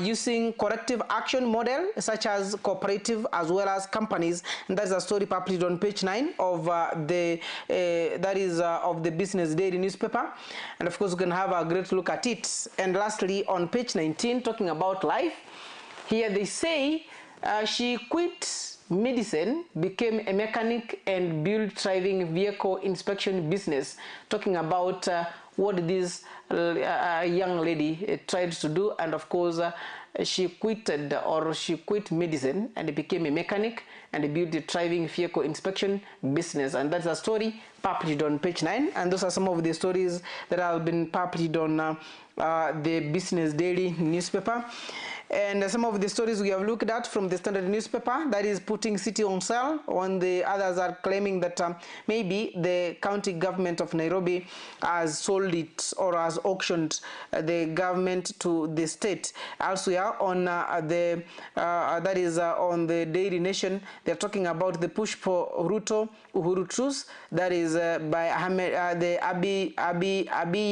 using corrective action model such as cooperative as well as companies, and that's a story published on page 9 of of the Business Daily newspaper, and of course you can have a great look at it. And lastly on page 19, talking about life, here they say she quit medicine, became a mechanic and built thriving vehicle inspection business. Talking about what this young lady tried to do, and of course she quit medicine and became a mechanic and built a thriving vehicle inspection business, and that's a story published on page 9. And those are some of the stories that have been published on the Business Daily newspaper. And some of the stories we have looked at from the Standard newspaper, that is putting city on sale, when the others are claiming that maybe the county government of Nairobi has sold it or has auctioned the government to the state. Elsewhere on on the Daily Nation, they're talking about the push for Ruto Uhuru truce, that is by Abiy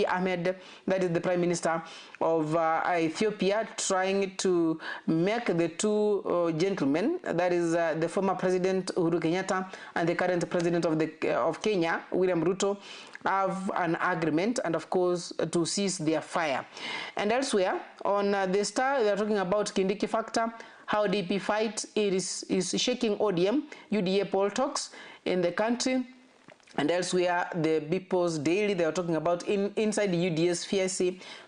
Ahmed, that is the Prime Minister of Ethiopia, trying to make the two gentlemen, that is the former President Uhuru Kenyatta and the current President of Kenya, William Ruto, have an agreement, and of course to cease their fire. And elsewhere on the Star, they are talking about Kindiki factor, how DP fight is shaking ODM UDA poll talks in the country. And elsewhere, the People's Daily, they are talking about inside the UDA's fierce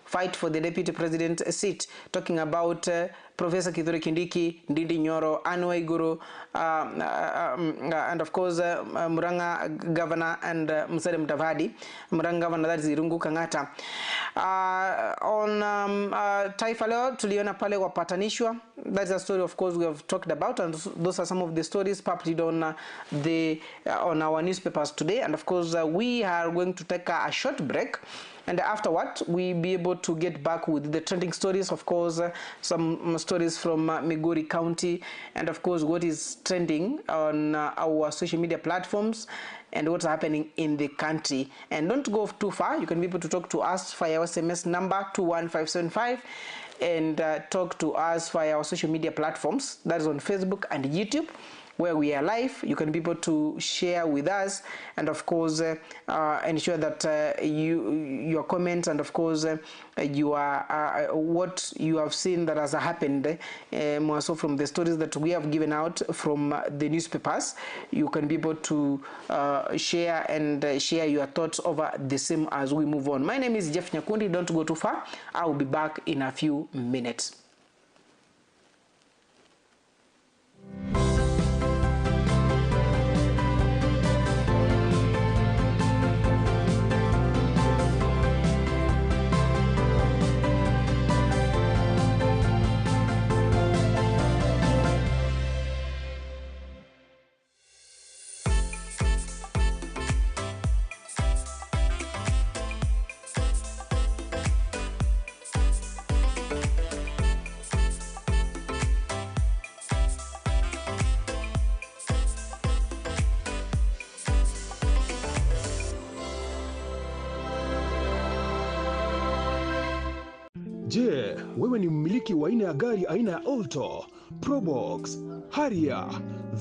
fight for the deputy president seat, talking about Professor Kithure Kindiki, Ndindi Nyoro, Anne Waiguru, and of course Murang'a Governor and Musalia Mudavadi. Murang'a Governor, that is Irungu Kang'ata. On Taifa Leo tuliona pale wapatanishwa. That's a story of course we have talked about, and those are some of the stories published on on our newspapers today. And of course we are going to take a short break, and afterward we'll be able to get back with the trending stories, of course some stories from Migori County, and of course what is trending on our social media platforms and what's happening in the country. And don't go too far. You can be able to talk to us via our SMS number 21575 and talk to us via our social media platforms, that is on Facebook and YouTube, where we are live. You can be able to share with us, and of course ensure that your comments, and of course what you have seen that has happened, more so from the stories that we have given out from the newspapers. You can be able to share and share your thoughts over the same as we move on. My name is Jeff Nyakundi. Don't go too far. I will be back in a few minutes. Je, wewe ni mmiliki wa aina ya gari aina ya Alto, Probox, Harrier,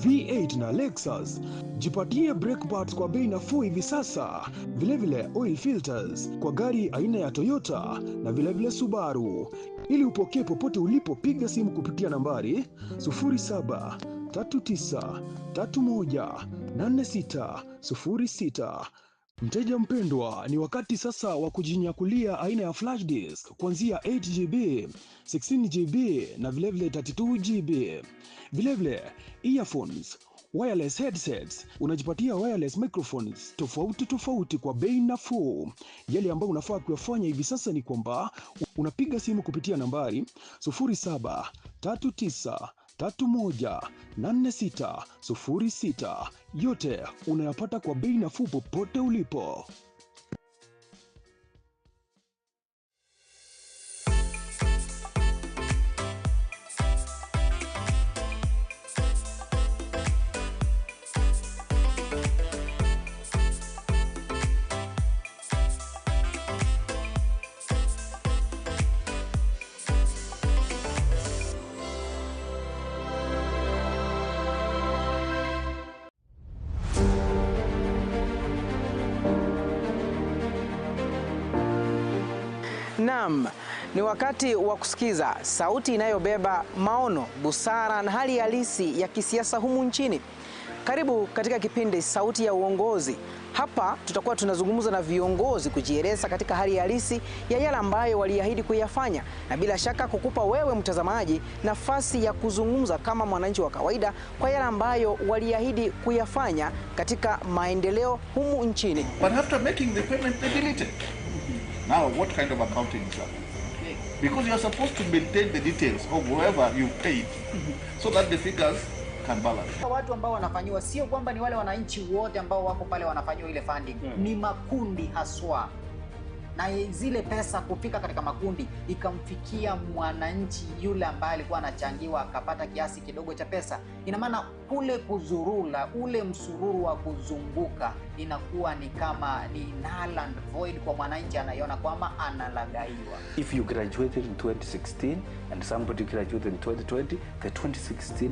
V8 na Lexus? Jipatie brake pads kwa bei nafuu hivi sasa. Vilevile oil filters kwa gari aina ya Toyota na vilevile Subaru. Ili upokee popote ulipo, piga simu kupitia nambari 0739318606. Mteja mpendwa, ni wakati sasa wa kujinyakulia aina ya flash disk kuanzia 8GB, 16GB na vilevile 32GB. Vilevile earphones, wireless headsets, unajipatia wireless microphones tofauti kwa bei nafuu. Yale ambayo unafaa kuyafanya hivi sasa ni kwamba unapiga simu kupitia nambari 0739318606. Yote unayapata kwa bei nafuu popote ulipo. Naam, ni wakati wa kusikiza sauti inayobeba maono, busara na hali halisi ya kisiasa humu nchini. Karibu katika kipindi Sauti ya Uongozi. Hapa tutakuwa tunazungumza na viongozi kujieleza katika hali halisi ya yale ambayo waliahidi kuyafanya, na bila shaka kukupa wewe mtazamaji nafasi ya kuzungumza kama mwananchi wa kawaida kwa yale ambayo waliahidi kuyafanya katika maendeleo humu nchini. But after making the payment, they delete it. Now, what kind of accounting is that? Because you are supposed to maintain the details of whoever you paid so that the figures can balance. Watu ambao wanafanyiwa sio kwamba ni wale wananchi wote ambao wako pale wanafanyiwa ile funding. Ni makundi haswa. Na zile pesa kufika katika makundi ikamfikia mwananchi yule ambaye alikuwa anachangiwa akapata kiasi kidogo cha pesa. Ina maana kule kuzurula, ule msururu wa kuzunguka inakuwa ni kama ni null and void kwa mwananchi, anaiona kwamba analagaiwa. If you graduated in 2016 and somebody graduated in 2020, the 2016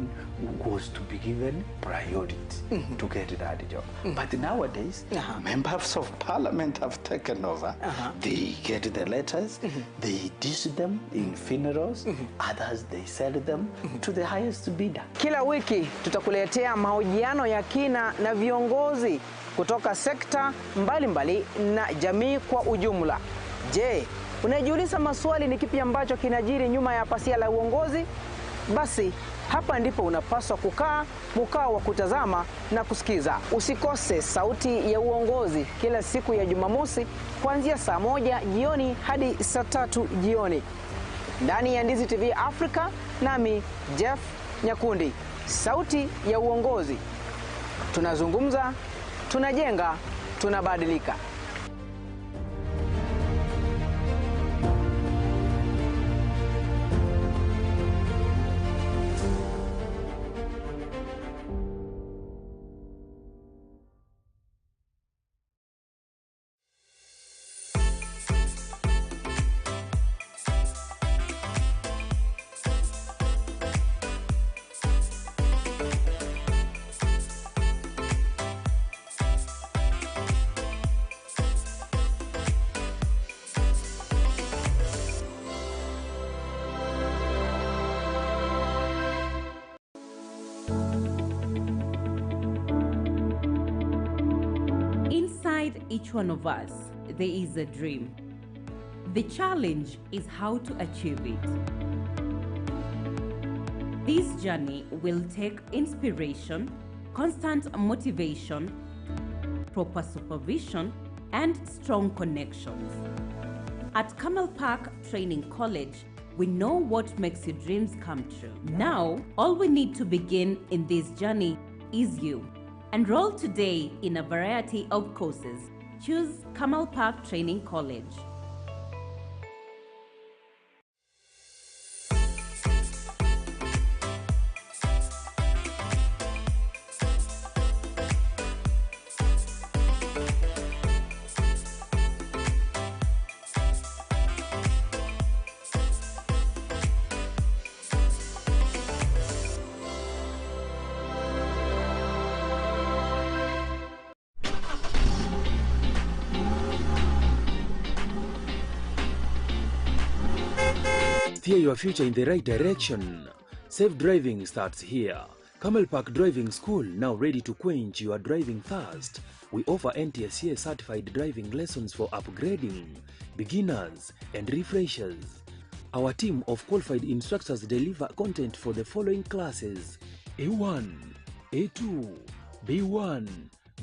was to be given priority to get that job. But nowadays, members of parliament have taken over. They get the letters, they dish them in funerals, others they sell them to the highest bidder. Kila wiki tutakuletea mahojiano ya kina na viongozi kutoka sekta mbalimbali na jamii kwa ujumla. Je, unajiuliza maswali ni kipi ambacho kinajiri nyuma ya pasia la uongozi? Basi hapa ndipo unapaswa kukaa mkao wa kutazama na kusikiza. Usikose Sauti ya Uongozi kila siku ya Jumamosi kuanzia saa 1 jioni hadi saa 3 jioni ndani ya Ndizi TV Africa, nami Jeff Nyakundi. Sauti ya Uongozi. Tunazungumza, tunajenga, tunabadilika. Each one of us, there is a dream. The challenge is how to achieve it. This journey will take inspiration, constant motivation, proper supervision, and strong connections. At Kamal Park Training College, we know what makes your dreams come true. Now, all we need to begin in this journey is you. Enroll today in a variety of courses. Choose Kamal Park Training College. steer your future in the right direction. Safe driving starts here. Camel Park Driving School, now ready to quench your driving thirst. We offer NTSA certified driving lessons for upgrading, beginners, and refreshers. Our team of qualified instructors deliver content for the following classes: A1, A2, B1,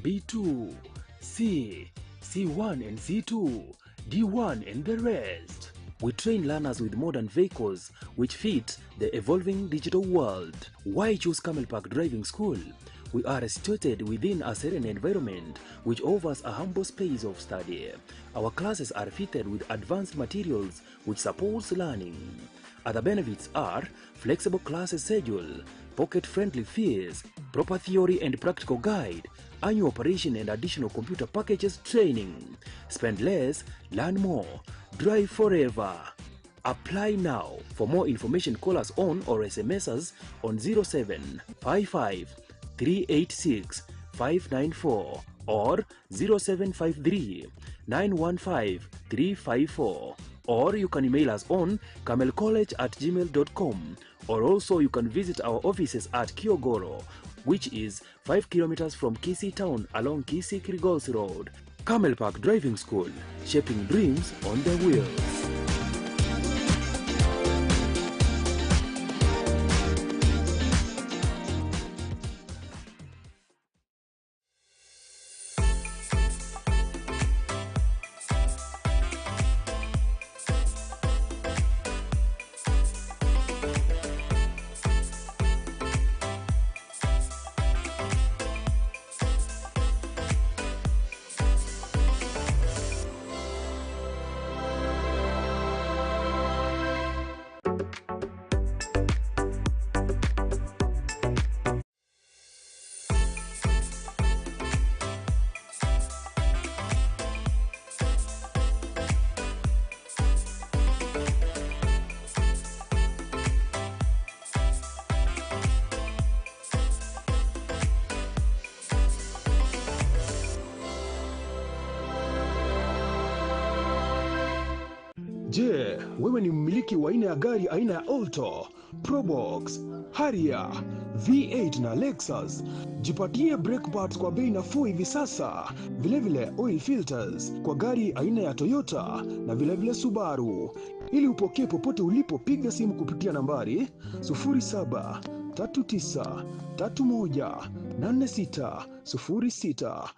B2, C, C1 and C2, D1 and the rest. We train learners with modern vehicles which fit the evolving digital world. Why choose Camel Park Driving School? We are situated within a serene environment which offers a humble space of study. Our classes are fitted with advanced materials which supports learning. Other benefits are flexible class schedule, pocket-friendly fees, proper theory and practical guide, annual operation and additional computer packages training. Spend less, learn more, drive forever. Apply now. For more information, call us on or SMS us on 0755 386 594 or 0753 915 354, or you can email us on camelcollege@gmail.com, or also you can visit our offices at Kiogoro, which is 5 kilometers from Kisii town along Kisii-Kirigos Road. Camel Park Driving School, shaping dreams on the wheels. Je, wewe ni mmiliki wa aina ya gari aina ya Alto, Probox, Harrier, V8 na Lexus? Jipatie brake pads kwa bei nafuu hivi sasa. Vilevile oil filters kwa gari aina ya Toyota na vilevile Subaru. Ili upokee popote ulipo, piga simu kupitia nambari 0739318606.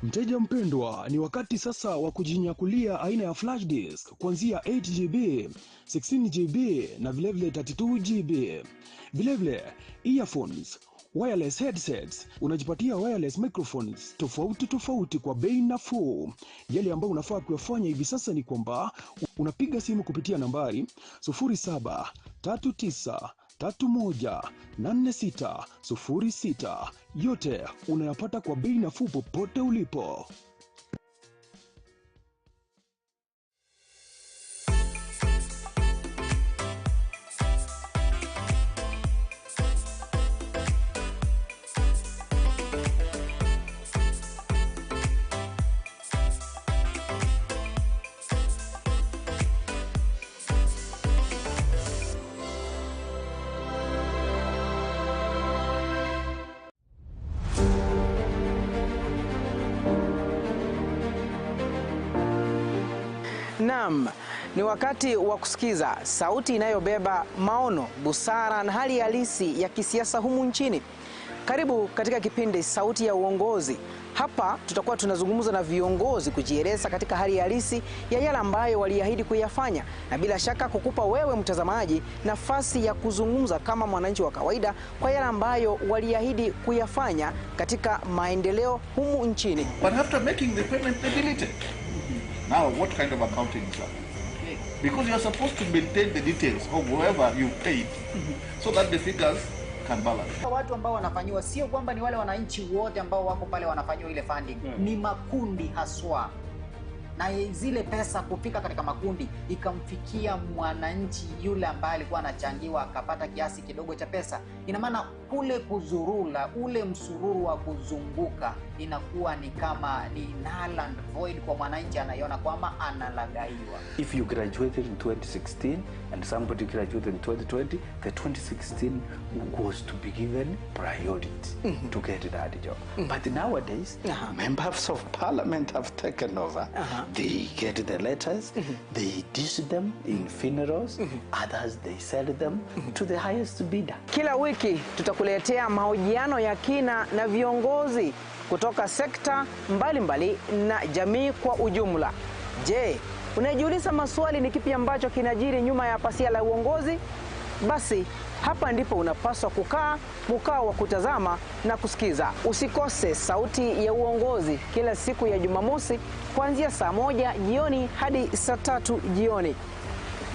Mteja mpendwa, ni wakati sasa wa kujinyakulia aina ya flash disk kuanzia 8GB, 16GB na vilevile 32GB. Vilevile earphones, wireless headsets, unajipatia wireless microphones tofauti kwa bei nafuu. Yale ambayo unafaa kuyafanya hivi sasa ni kwamba unapiga simu kupitia nambari 0739318606. Yote unayapata kwa bei nafuu popote ulipo. Naam, ni wakati wa kusikiza sauti inayobeba maono, busara na hali halisi ya kisiasa humu nchini. Karibu katika kipindi Sauti ya Uongozi. Hapa tutakuwa tunazungumza na viongozi kujieleza katika hali halisi ya yale ambayo waliahidi kuyafanya, na bila shaka kukupa wewe mtazamaji nafasi ya kuzungumza kama mwananchi wa kawaida kwa yale ambayo waliahidi kuyafanya katika maendeleo humu nchini. But after making the payment, they delete it. Now, what kind of accounting is that? Because you are supposed to maintain the details of whoever you paid so that the figures can balance. Watu ambao wanafanyiwa sio kwamba ni wale wananchi wote ambao wako pale wanafanyiwa ile funding. Ni makundi haswa. Na zile pesa kufika katika makundi ikamfikia mwananchi yule ambaye alikuwa anachangiwa akapata kiasi kidogo cha pesa. Ina maana kule kuzurula, ule msururu wa kuzunguka inakuwa ni kama ni null and void kwa mwananchi, anaiona kwamba analagaiwa. If you graduated in 2016 and somebody graduated in 2020, the 2016 was to be given priority to get that job. But nowadays, members of parliament have taken over. They get the letters, they dish them in funerals, others they sell them to the highest bidder. Kila wiki tutakuletea mahojiano ya kina na viongozi kutoka sekta mbalimbali na jamii kwa ujumla. Je, unajiuliza maswali ni kipi ambacho kinajiri nyuma ya pasia la uongozi? Basi hapa ndipo unapaswa kukaa mkao wa kutazama na kusikiza. Usikose Sauti ya Uongozi kila siku ya Jumamosi kuanzia saa 1 jioni hadi saa 3 jioni.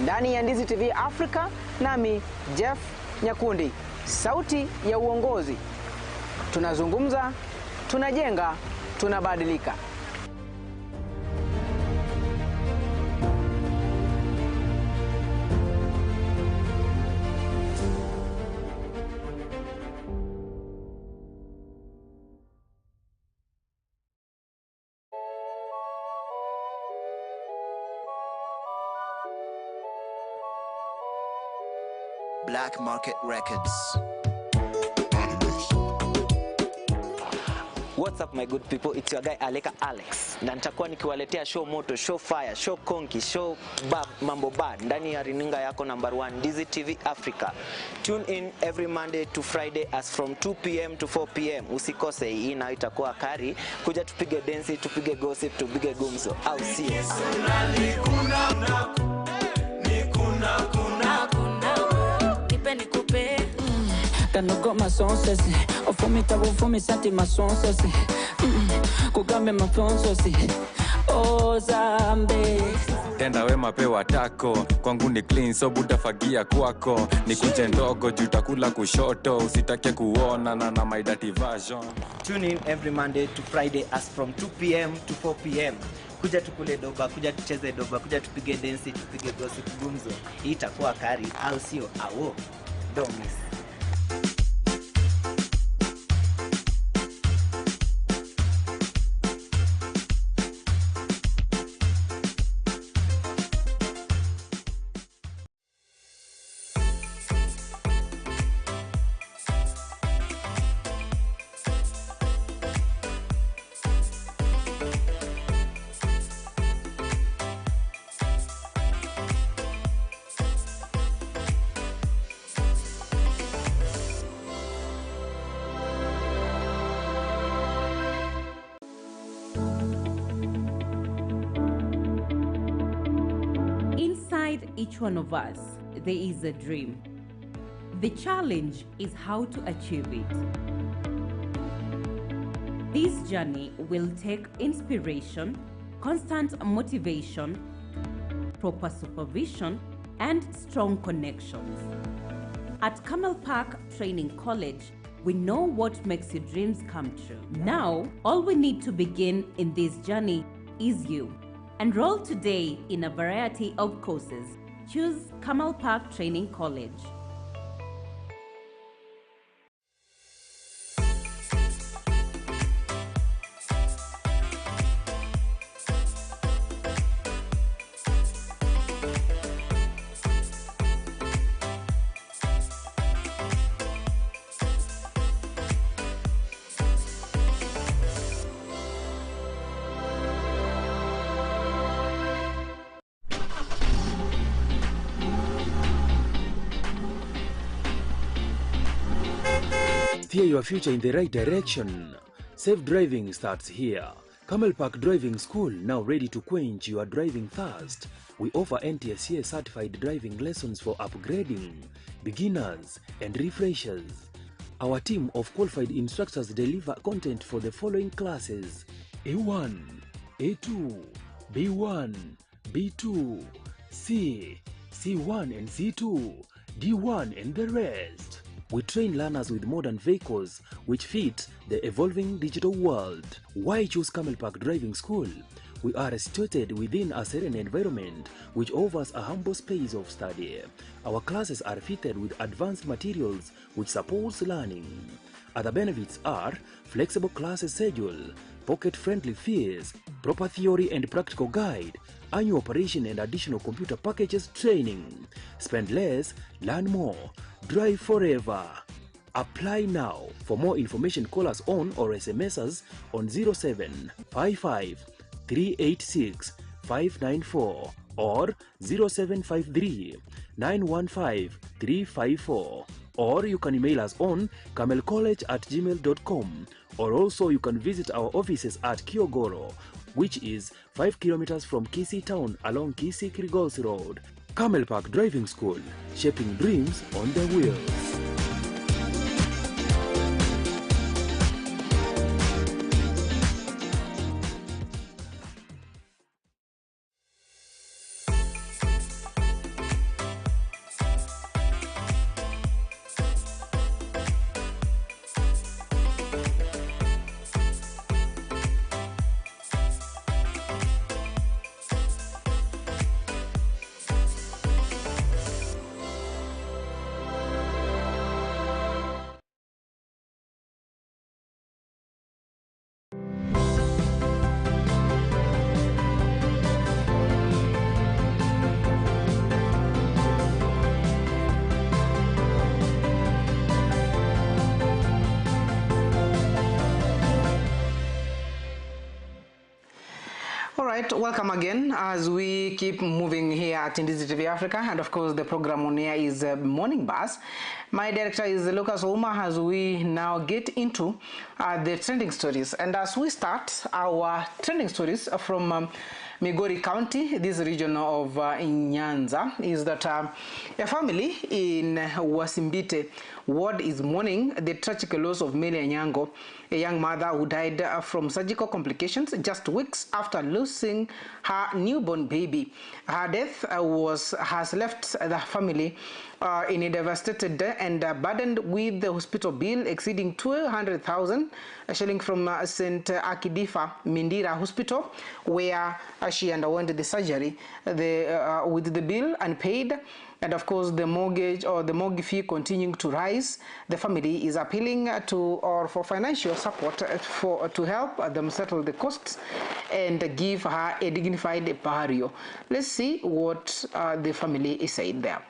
Ndani ya Ndizi TV Africa, nami Jeff Nyakundi. Sauti ya Uongozi. Tunazungumza, tunajenga, tunabadilika. Black Market Records. What's up my good people, it's your guy Aleka Alex. Na nitakuwa nikiwaletea show moto, show fire, show konki, show mambo bad ndani ya rininga yako number 1 Ndizi TV Africa. Tune in every Monday to Friday as from 2 p.m. to 4 p.m. Usikose, hii na itakuwa kari. Kuja tupige dance, tupige gossip, tupige gumzo. Au see you. Kanogo masonsesi ofumita bufumi santi masonsesi kugambe mafonsesi ozambe tenda wema pewa tako kwangu ni clean so butafagia kwako ni kunje ndogo jutakula kushoto usitake kuona na my dirty version. Tune in every Monday to Friday as from 2 p.m. to 4 p.m. Kuja tukule doba, kuja tucheze doba, kuja tupige dance, tupige gossip gumzo. Hii itakuwa kari, au sio? Awo. Don't miss. Each one of us, there is a dream. The challenge is how to achieve it. This journey will take inspiration, constant motivation, proper supervision, and strong connections. At Camel Park Training College, we know what makes your dreams come true. Now, all we need to begin in this journey is you. Enroll today in a variety of courses. Choose Camel Park Training College. Steer your future in the right direction. Safe driving starts here. Camel Park Driving School, now ready to quench your driving thirst. We offer NTSA certified driving lessons for upgrading, beginners, and refreshers. Our team of qualified instructors deliver content for the following classes: A1, A2, B1, B2, C, C1 and C2, D1 and the rest. We train learners with modern vehicles which fit the evolving digital world. Why choose Camel Park Driving School? We are situated within a serene environment which offers a humble space of study. Our classes are fitted with advanced materials which supports learning. Other benefits are flexible class schedule, pocket-friendly fees, proper theory and practical guide, annual operation and additional computer packages training. Spend less, learn more, drive forever. Apply now. For more information, call us on or SMS us on 0755 386 594 or 0753 915 354, or you can email us on camelcollege@gmail.com, or also you can visit our offices at Kiogoro, which is 5 kilometers from Kisii town along Kisii-Kilgoris Road. Camel Park Driving School, shaping dreams on the wheels. All right, welcome again as we keep moving here at Indizi TV Africa, and of course the program on air is Morning Bus. My director is Lucas Ouma as we now get into the trending stories. And as we start our trending stories from Migori County, this region of Nyanza, is that a family in Wasimbite ward is mourning the tragic loss of Meli Anyango, a young mother who died from surgical complications just weeks after losing her newborn baby. Her death has left the family in a devastated and burdened with the hospital bill exceeding 200,000 shilling from St. Akidifa Mindira Hospital, where she underwent the surgery. With the bill unpaid, and of course the mortgage fee continuing to rise, the family is appealing for financial support to help them settle the costs and give her a dignified burial. Let's see what the family is saying there.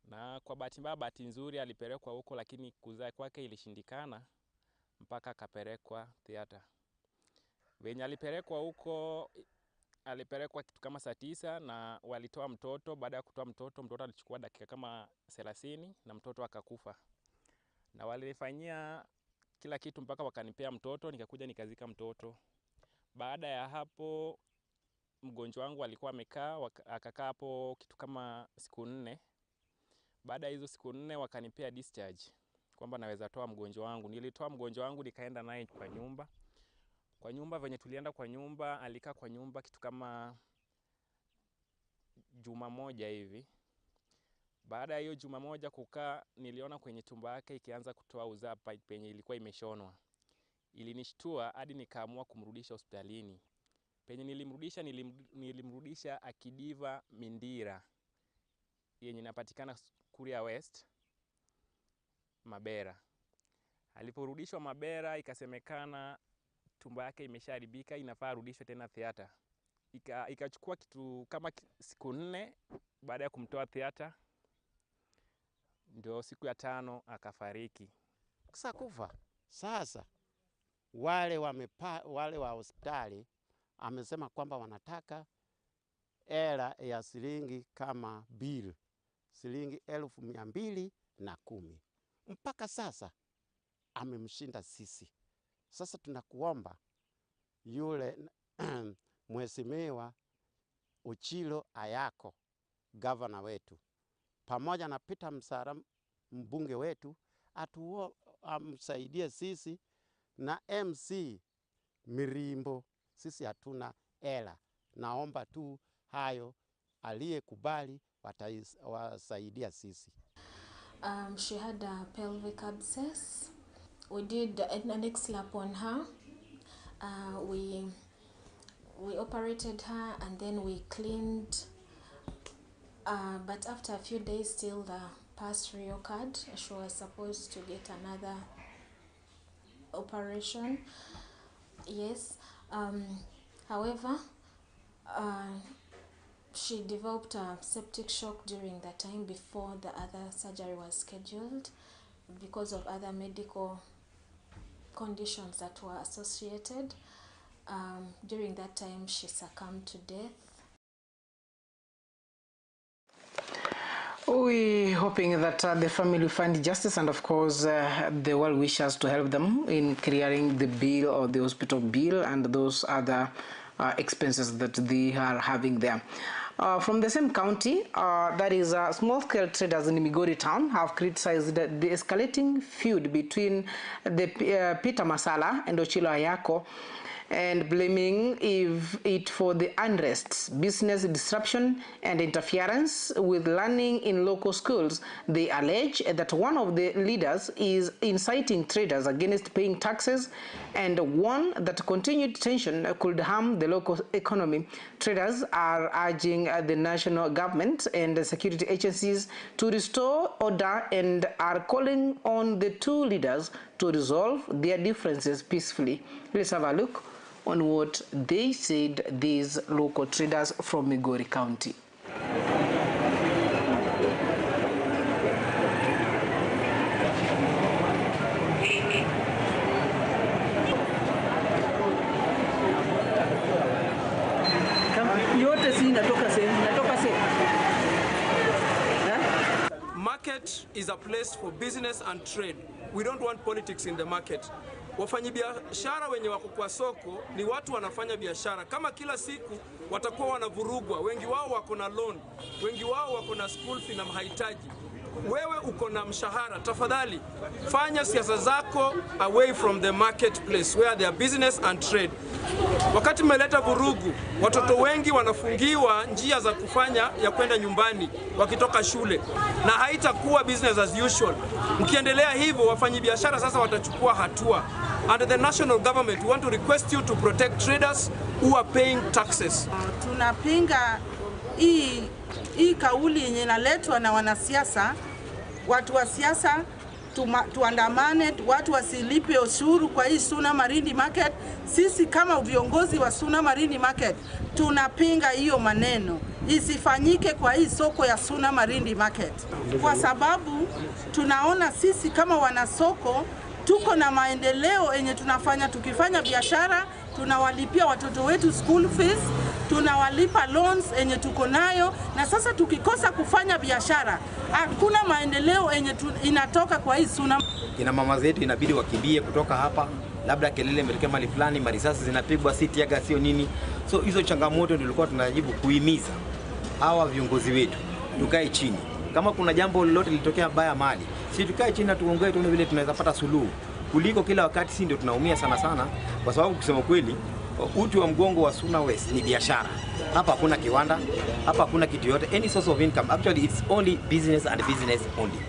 Na kwa bahati nzuri alipelekwa huko, lakini kuzaa kwake ilishindikana mpaka akapelekwa theater. Venye alipelekwa huko, alipelekwa kitu kama saa 9 na walitoa mtoto. Baada ya kutoa mtoto alichukua dakika kama 30 na mtoto akakufa. Na walifanyia kila kitu mpaka wakanipea mtoto, nikakuja nikazika mtoto. Baada ya hapo mgonjwa wangu alikuwa amekaa, akakaa hapo kitu kama siku 4. Baada ya hizo siku 4 wakanipea discharge kwamba naweza toa mgonjwa wangu. Nilitoa mgonjwa wangu nikaenda naye kwa nyumba. Kwa nyumba venye tulienda kwa nyumba, alikaa kwa nyumba kitu kama juma moja hivi. Baada ya hiyo juma moja kukaa, niliona kwenye tumbo yake ikianza kutoa uzaa penye ilikuwa imeshonwa. Ilinishtua hadi nikaamua kumrudisha hospitalini. Penye nilimrudisha Akidiva Mindira, yenye inapatikana Kuria West, Mabera. Aliporudishwa Mabera ikasemekana tumbo yake imeshaharibika, inafaa arudishwe tena theater. Ikachukua kitu kama siku 4 baada ya kumtoa theater. ndio siku ya 5 akafariki. Sasa kufa. Sasa wale wa hospitali amesema kwamba wanataka hela ya shilingi kama bill shilingi 1210. Mpaka sasa amemshinda sisi. Sasa tunakuomba yule mheshimiwa Uchilo Ayako, gavana wetu, pamoja na Peter Msara mbunge wetu, amsaidie sisi, na MC Mirimbo, sisi hatuna hela. Naomba tu hayo aliyekubali wasaidia sisi. She had a pelvic abscess. We did an X-lap on her. We operated her and then we cleaned. But after a few days, still the pus reoccurred. She was supposed to get another operation. Yes. However, she developed a septic shock during the time before the other surgery was scheduled because of other medical conditions that were associated. During that time, she succumbed to death. We hoping that the family find justice, and of course the well wishers to help them in clearing the bill or the hospital bill and those other expenses that they are having there. From the same county, that is small-scale traders in Migori town have criticized the escalating feud between the Peter Masala and Ochilo Ayako, and blaming it for the unrest, business disruption, and interference with learning in local schools. They allege that one of the leaders is inciting traders against paying taxes and warn that continued tension could harm the local economy. Traders are urging the national government and the security agencies to restore order and are calling on the two leaders to resolve their differences peacefully. Let's have a look on what they said, these local traders from Migori County. Market is a place for business and trade. We don't want politics in the market. Wafanyabiashara wenye wako kwa soko ni watu wanafanya biashara. Kama kila siku watakuwa wanavurugwa, wengi wao wako na loan, wengi wao wako na school fee na mahitaji. Wewe uko na mshahara, tafadhali fanya siasa zako away from the marketplace where there are business and trade. Wakati mmeleta vurugu, watoto wengi wanafungiwa njia za kufanya ya kwenda nyumbani wakitoka shule, na haitakuwa business as usual. Mkiendelea hivyo, wafanyabiashara sasa watachukua hatua. And the national government, we want to request you to protect traders who are paying taxes. Tunapinga hii kauli yenye inaletwa na wanasiasa. Watu wa siasa tuandamane, watu wasilipe ushuru kwa hii Suna Marindi Market. Sisi kama viongozi wa Suna Marindi Market tunapinga hiyo maneno isifanyike kwa hii soko ya Suna Marindi Market, kwa sababu tunaona sisi kama wanasoko tuko na maendeleo yenye tunafanya. Tukifanya biashara tunawalipia watoto wetu school fees, tunawalipa loans yenye tuko nayo, na sasa tukikosa kufanya biashara hakuna maendeleo yenye inatoka kwa hii Suna. Kina mama zetu inabidi wakimbie kutoka hapa, labda kelele mbelekea mali fulani, marisasi zinapigwa, si tiaga sio nini. So hizo changamoto tulikuwa tunajibu kuhimiza hawa viongozi wetu tukae chini. Kama kuna jambo lolote lilitokea baya mali, si tukae chini na tuongee tuone vile tunaweza pata suluhu, kuliko kila wakati si ndio tunaumia sana, kwa sababu kusema kweli uti wa mgongo wa Suna West ni biashara. Hapa hakuna kiwanda, hapa hakuna kitu yote, any source of income. Actually it's only business and business only.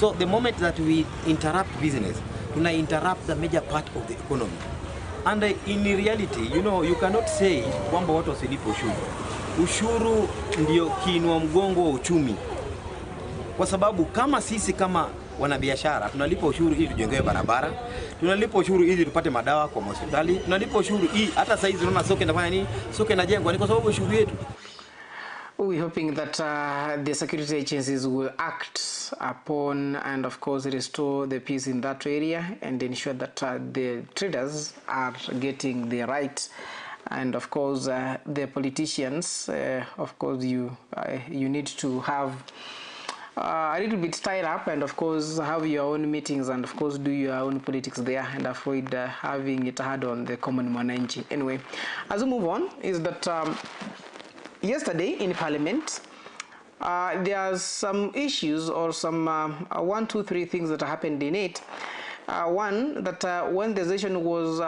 So the moment that we interrupt business, tuna interrupt the major part of the economy. And in reality, you know, you cannot say kwamba watu wasilipe ushuru. Ushuru ndio kiinua mgongo wa uchumi. Kwa sababu kama sisi kama wanabiashara tunalipa ushuru ili tujengewe barabara, tunalipa ushuru ili tupate madawa kwa hospitali, tunalipa ushuru hii hata sasa hizi tunaona soko inafanya nini, soko inajengwa ni kwa sababu ushuru wetu. We're hoping that the security agencies will act upon and, of course, restore the peace in that area and ensure that the traders are getting the right. And, of course, the politicians, of course, you need to have a little bit tied up and, of course, have your own meetings and, of course, do your own politics there and avoid having it hard on the common mwananchi. Anyway, as we move on, is that yesterday in Parliament, there are some issues or some 1, 2, 3 things that happened in it. One, that when the session was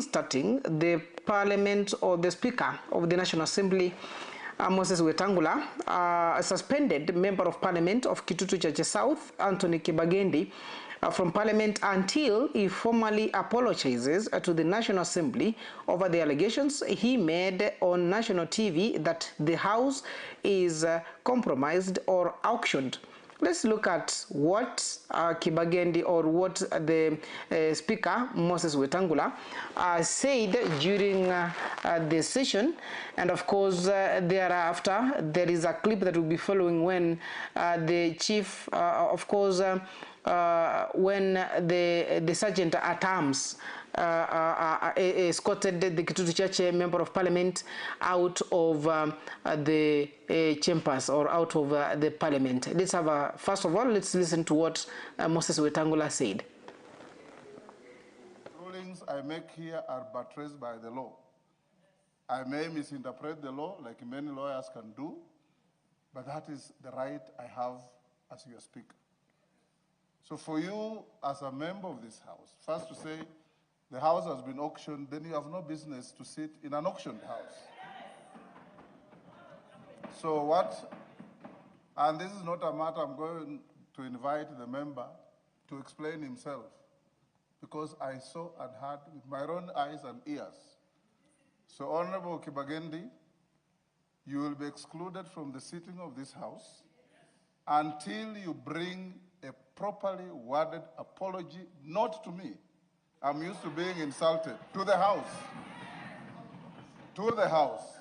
starting, the Parliament or the Speaker of the National Assembly, Moses Wetangula, suspended Member of Parliament of Kitutu Chache South, Anthony Kibagendi, from Parliament until he formally apologizes to the National Assembly over the allegations he made on national TV that the House is compromised or auctioned. Let's look at what Kibagendi or what the Speaker, Moses Wetangula, said during the session. And of course, thereafter, there is a clip that will be following when the chief, of course, when the sergeant at arms escorted the Kitutu Chache Member of Parliament out of the chambers or out of the Parliament. Let's have first of all, let's listen to what Moses Wetangula said. Rulings I make here are buttressed by the law. I may misinterpret the law like many lawyers can do, but that is the right I have as your speaker. So for you as a member of this House, first to say the House has been auctioned, then you have no business to sit in an auctioned House. So what, and this is not a matter I'm going to invite the member to explain himself, because I saw and heard with my own eyes and ears. So Honorable Kibagendi, you will be excluded from the sitting of this House until you bring a properly worded apology, not to me. I'm used to being insulted, to the House. To the House.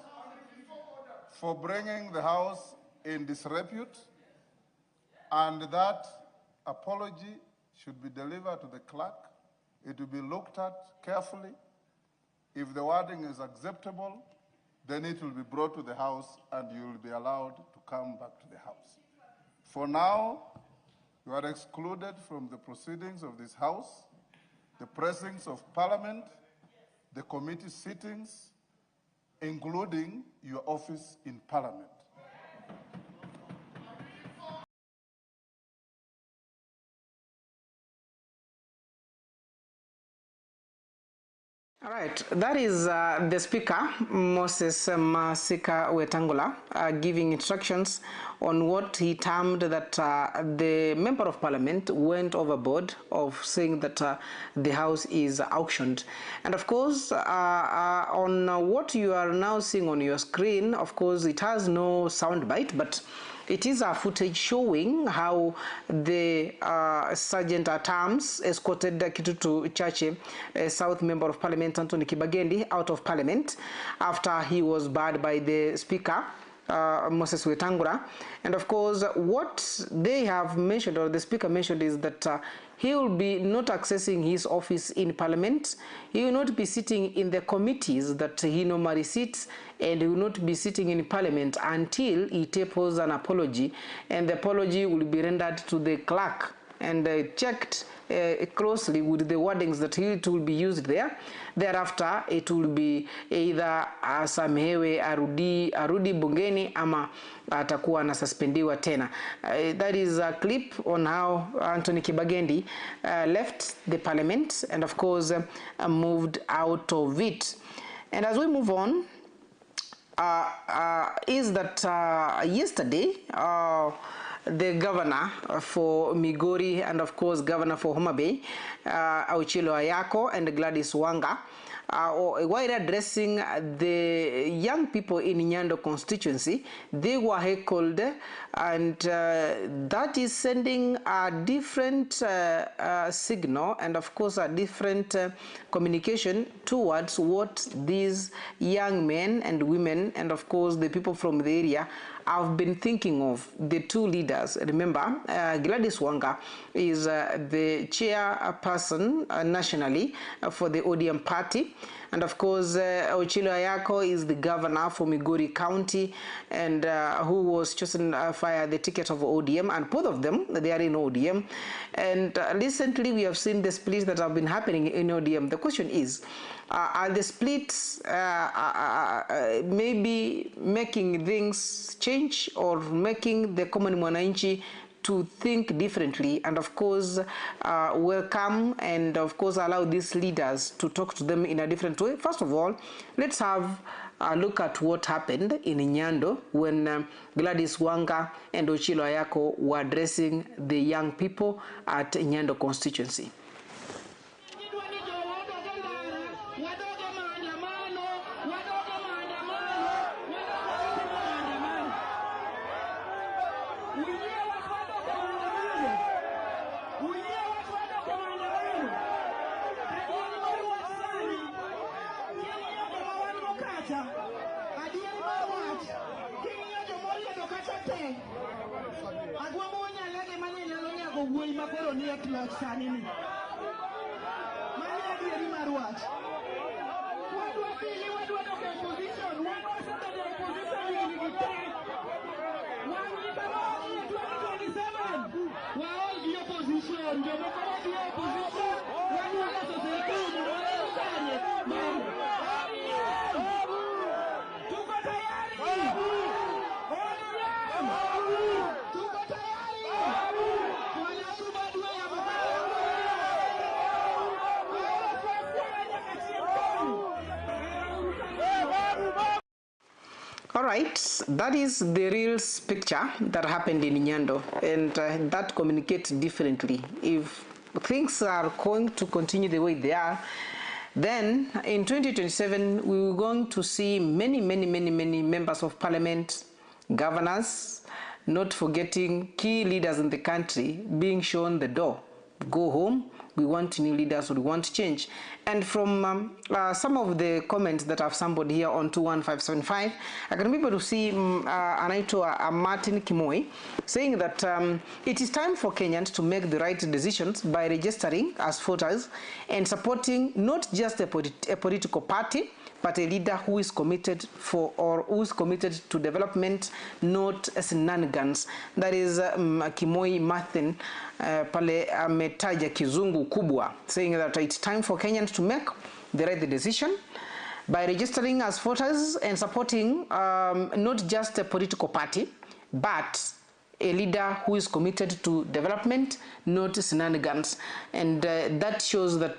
For bringing the House in disrepute, and that apology should be delivered to the clerk. It will be looked at carefully. If the wording is acceptable, then it will be brought to the House and you will be allowed to come back to the House. For now, you are excluded from the proceedings of this House, the pressings of Parliament, the committee sittings, including your office in Parliament. All right, that is the Speaker, Moses Masika Wetangula, giving instructions on what he termed that the Member of Parliament went overboard of saying that the House is auctioned. And of course, on what you are now seeing on your screen, of course, it has no soundbite, but it is a footage showing how the Sergeant at Arms escorted Kitutu Chache, South Member of Parliament Anthony Kibagendi, out of Parliament after he was barred by the Speaker, Moses Wetangula. And of course, what they have mentioned, or the Speaker mentioned, is that he will be not accessing his office in Parliament. He will not be sitting in the committees that he normally sits, and he will not be sitting in Parliament until he tables an apology, and the apology will be rendered to the clerk and checked closely with the wordings that it will be used there. Thereafter, it will be either asamehewe arudi bungeni ama atakuwa anasuspendiwa tena. That is a clip on how Anthony Kibagendi left the Parliament and of course moved out of it. And as we move on, is that yesterday the governor for Migori and of course governor for Homa Bay, Auchilo Ayako and Gladys Wanga, while addressing the young people in Nyando constituency, they were heckled, and that is sending a different signal and of course a different communication towards what these young men and women and of course the people from the area I've been thinking of the two leaders. Remember, Gladys Wanga is the chairperson nationally for the ODM party. And of course, Ochilo Ayako is the governor for Migori County, and who was chosen via the ticket of ODM, and both of them, they are in ODM. And recently we have seen the splits that have been happening in ODM. The question is, are the splits maybe making things change, or making the common mwananchi to think differently, and of course welcome and of course allow these leaders to talk to them in a different way? First of all, let's have a look at what happened in Nyando when Gladys Wanga and Ochilo Ayako were addressing the young people at Nyando constituency. All right, that is the real picture that happened in Nyando, and that communicates differently. If things are going to continue the way they are, then in 2027 we are going to see many members of parliament, governors, not forgetting key leaders in the country being shown the door. Go home. We want new leaders, we want change. And from some of the comments that I've sampled here on 21575, I can be able to see anaitwa Martin Kimoi saying that it is time for Kenyans to make the right decisions by registering as voters and supporting not just a political party, but a leader who is committed to development, not shenanigans. That is Kimoi Martin pale ametaja kizungu kubwa, saying that it's time for Kenyans to make the right decision by registering as voters and supporting not just a political party, but a leader who is committed to development, not shenanigans. And that shows that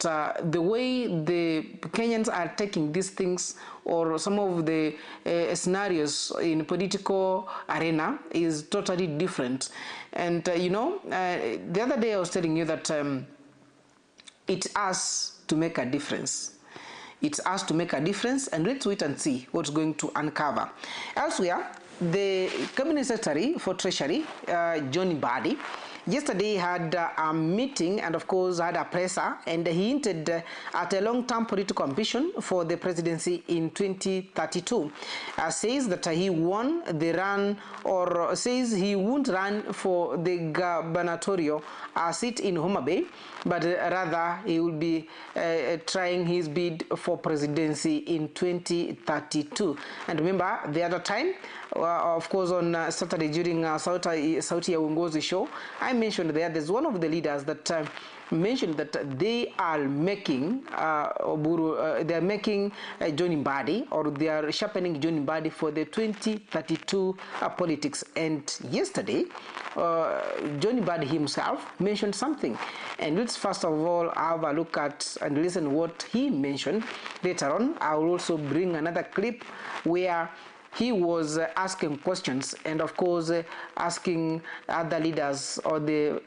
the way the Kenyans are taking these things, or some of the scenarios in political arena, is totally different. And you know, the other day I was telling you that it's us to make a difference. It's us to make a difference, and let's wait and see what's going to uncover. Elsewhere, the Cabinet Secretary for Treasury, John Mbadi, yesterday had a meeting and of course had a presser, and he hinted at a long-term political ambition for the presidency in 2032. Says that he won the run, or says he won't run for the gubernatorial seat in Homa Bay, but rather he will be trying his bid for presidency in 2032. And remember, the other time, of course, on Saturday during Sauti ya Uongozi show, I mentioned there's one of the leaders that mentioned that they are making John Mbadi, or they are sharpening John Mbadi for the 2032 politics. And yesterday, John Mbadi himself mentioned something. And let's first of all have a look at and listen what he mentioned. Later on, I will also bring another clip where he was asking questions, and of course asking other leaders, or the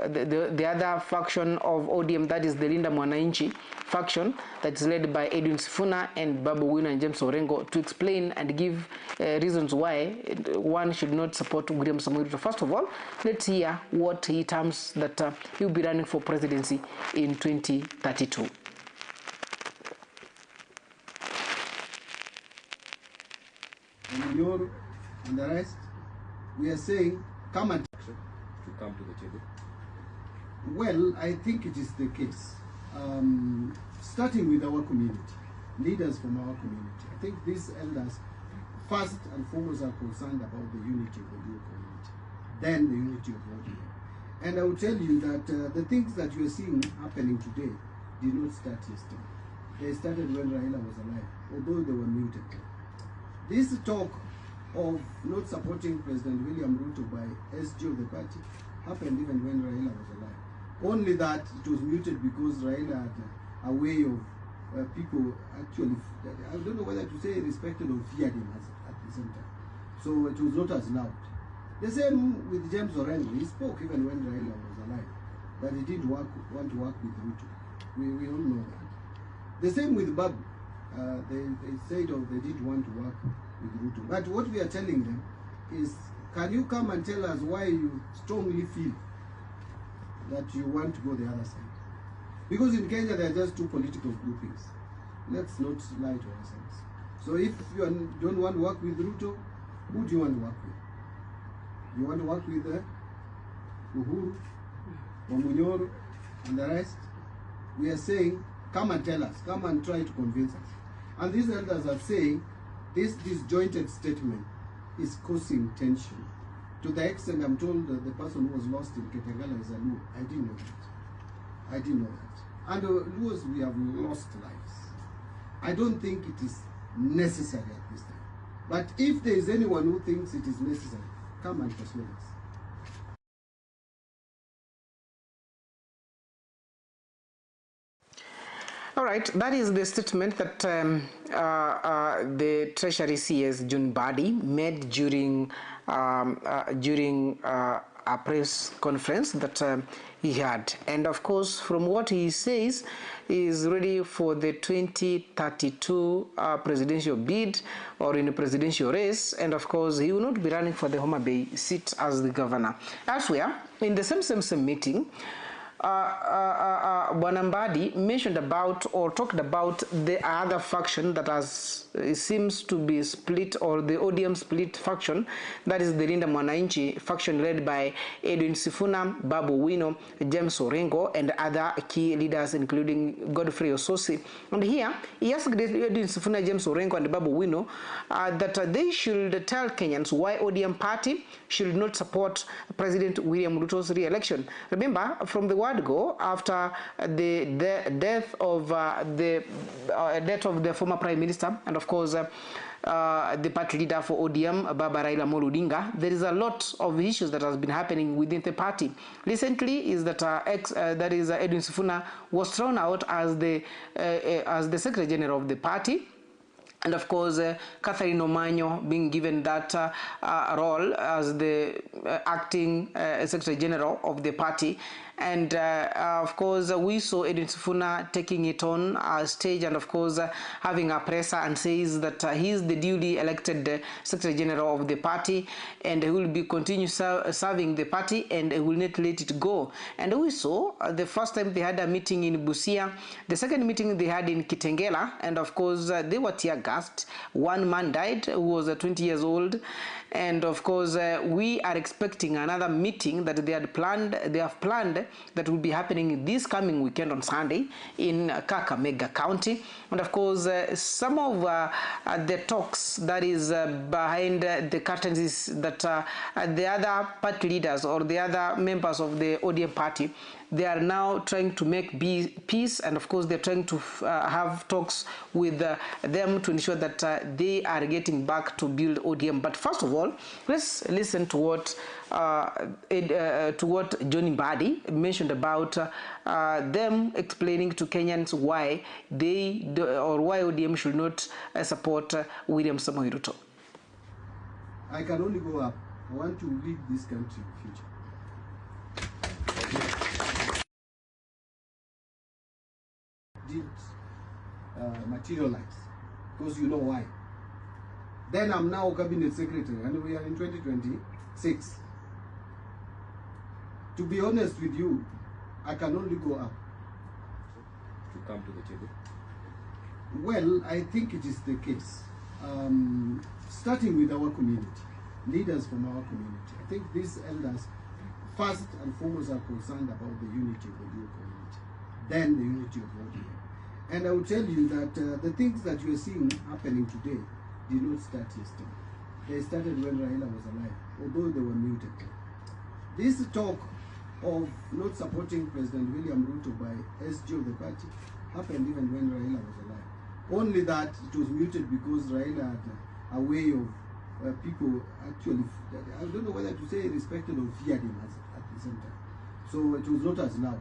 other faction of ODM, that is the Linda Mwananchi faction, that is led by Edwin Sifuna and Babu Wina and James Orengo, to explain and give reasons why one should not support William Samoei Ruto. First of all, let's hear what he terms that he will be running for presidency in 2032. And you and the rest, we are saying, come and to come to the table? Well, I think it is the case. Starting with our community, leaders from our community. I think these elders, first and foremost, are concerned about the unity of the Luo community, then the unity of ODM. And I will tell you that the things that you are seeing happening today did not start yesterday. They started when Raila was alive, although they were muted. This talk of not supporting President William Ruto by SG of the party happened even when Raila was alive. Only that it was muted because Raila had a way of people actually, I don't know whether to say respected or feared him at the same time. So it was not as loud. The same with James Orengo. He spoke even when Raila was alive, that he didn't want to work with Ruto. We all know that. The same with Babu. They said they didn't want to work with Ruto. But what we are telling them is, can you come and tell us why you strongly feel that you want to go the other side? Because in Kenya there are just two political groupings. Let's not lie to ourselves. So if you don't want to work with Ruto, who do you want to work with? You want to work with Uhuru, Wamunyoro, and the rest? We are saying, come and tell us, come and try to convince us. And these elders are saying this disjointed statement is causing tension. To the extent I'm told that the person who was lost in Ketangala is a Luo. I didn't know that. I didn't know that. And Luos, we have lost lives. I don't think it is necessary at this time. But if there is anyone who thinks it is necessary, come and persuade us. All right, that is the statement that the Treasury CS John Badi made during a press conference that he had. And of course, from what he says, he is ready for the 2032 presidential bid or in a presidential race. And of course, he will not be running for the Homa Bay seat as the governor. Elsewhere, in the same meeting, Bwana Mbadi mentioned about or talked about the other faction that seems to be split, or the ODM split faction, that is the Linda Mwananchi faction led by Edwin Sifuna, Babu Wino, James Orengo, and other key leaders including Godfrey Ososi. And here he asked Edwin Sifuna, James Orengo, and Babu Wino that they should tell Kenyans why ODM party should not support President William Ruto's re-election. Remember, from the word go, after the death of the former Prime Minister and of course the party leader for ODM, Baba Raila Amolo Odinga, there is a lot of issues that has been happening within the party. Recently is that Edwin Sifuna was thrown out as the Secretary General of the party. And of course, Catherine Omanyo being given that role as the acting Secretary General of the party. And of course, we saw Edwin Sifuna taking it on stage and of course having a presser and says that he is the duly elected Secretary General of the party and he will be continue serving the party and he will not let it go. And we saw the first time they had a meeting in Busia, the second meeting they had in Kitengela, and of course they were tear gassed. One man died who was 20 years old. And of course, we are expecting another meeting that they have planned that will be happening this coming weekend on Sunday in Kakamega County. And of course, some of the talks that is behind the curtains is that the other party leaders or the other members of the ODM party, they are now trying to make peace, and of course they're trying to have talks with them to ensure that they are getting back to build ODM. But first of all, let's listen to what Johnny Mbadi mentioned about them explaining to Kenyans why why ODM should not support William Samoei Ruto. I can only go up. I want to lead this country in the future. Did materialize, because you know why. Then I'm now cabinet secretary and we are in 2026. To be honest with you, I can only go up. To come to the table? Well, I think it is the case. Starting with our community, leaders from our community. I think these elders, first and foremost, are concerned about the unity of the Luo community, then the unity of ODM. And I will tell you that the things that you are seeing happening today did not start yesterday. They started when Raila was alive, although they were muted. This talk of not supporting President William Ruto by SG of the party happened even when Raila was alive. Only that it was muted because Raila had a way of people actually, I don't know whether to say respected or feared him at the same time. So it was not as loud.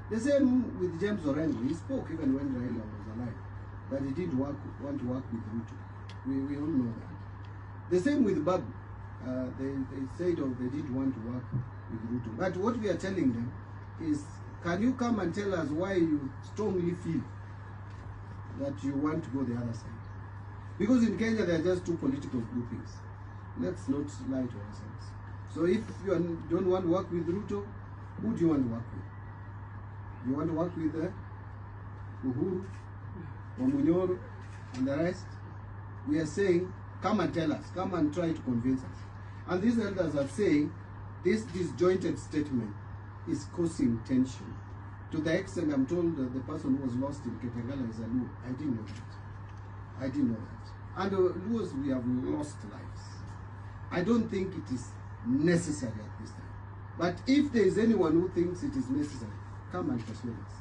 The same with James Orengo. He spoke even when Raila was alive, but he didn't want to work with Ruto. We all know that. The same with Babu. They said they didn't want to work with Ruto. But what we are telling them is, can you come and tell us why you strongly feel that you want to go the other side? Because in Kenya there are just two political groupings. Let's not lie to ourselves. So if you don't want to work with Ruto, who do you want to work with? You want to work with Uhuru, Wamunyoro, and the rest? We are saying, come and tell us, come and try to convince us. And these elders are saying this disjointed statement is causing tension. To the extent I'm told that the person who was lost in Ketangala is a Luo. I didn't know that. I didn't know that. And Luos, we have lost lives. I don't think it is necessary at this time. But if there is anyone who thinks it is necessary, come and persuade us.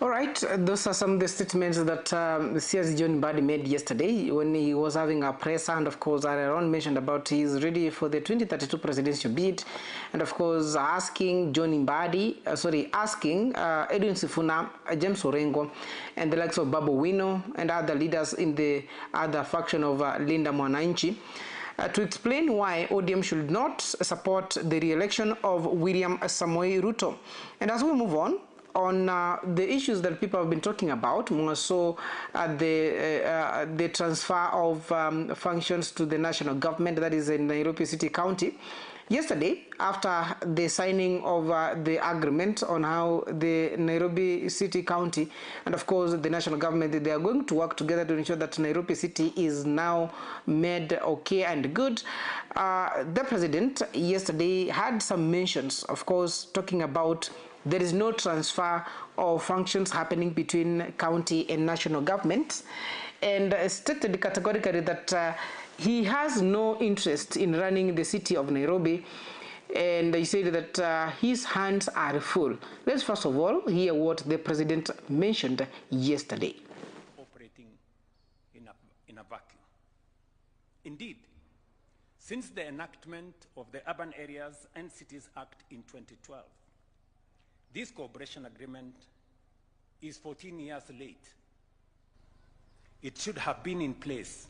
All right, those are some of the statements that CS John Mbadi made yesterday when he was having a presser, and of course Aaron mentioned about he's ready for the 2032 presidential bid, and of course asking John Mbadi, asking Edwin Sifuna, James Orengo, and the likes of Babu Wino and other leaders in the other faction of Linda Mwananchi to explain why ODM should not support the re-election of William Samoei Ruto. And as we move on the issues that people have been talking about, more so the transfer of functions to the national government, that is in Nairobi City County. Yesterday, after the signing of the agreement on how the Nairobi City County and of course the national government, they are going to work together to ensure that Nairobi City is now made okay and good. The president yesterday had some mentions, of course, talking about there is no transfer of functions happening between county and national government, and stated categorically that he has no interest in running the city of Nairobi, and he said that his hands are full. Let's first of all hear what the president mentioned yesterday. Operating in a vacuum. Indeed, since the enactment of the Urban Areas and Cities Act in 2012, this cooperation agreement is 14 years late. It should have been in place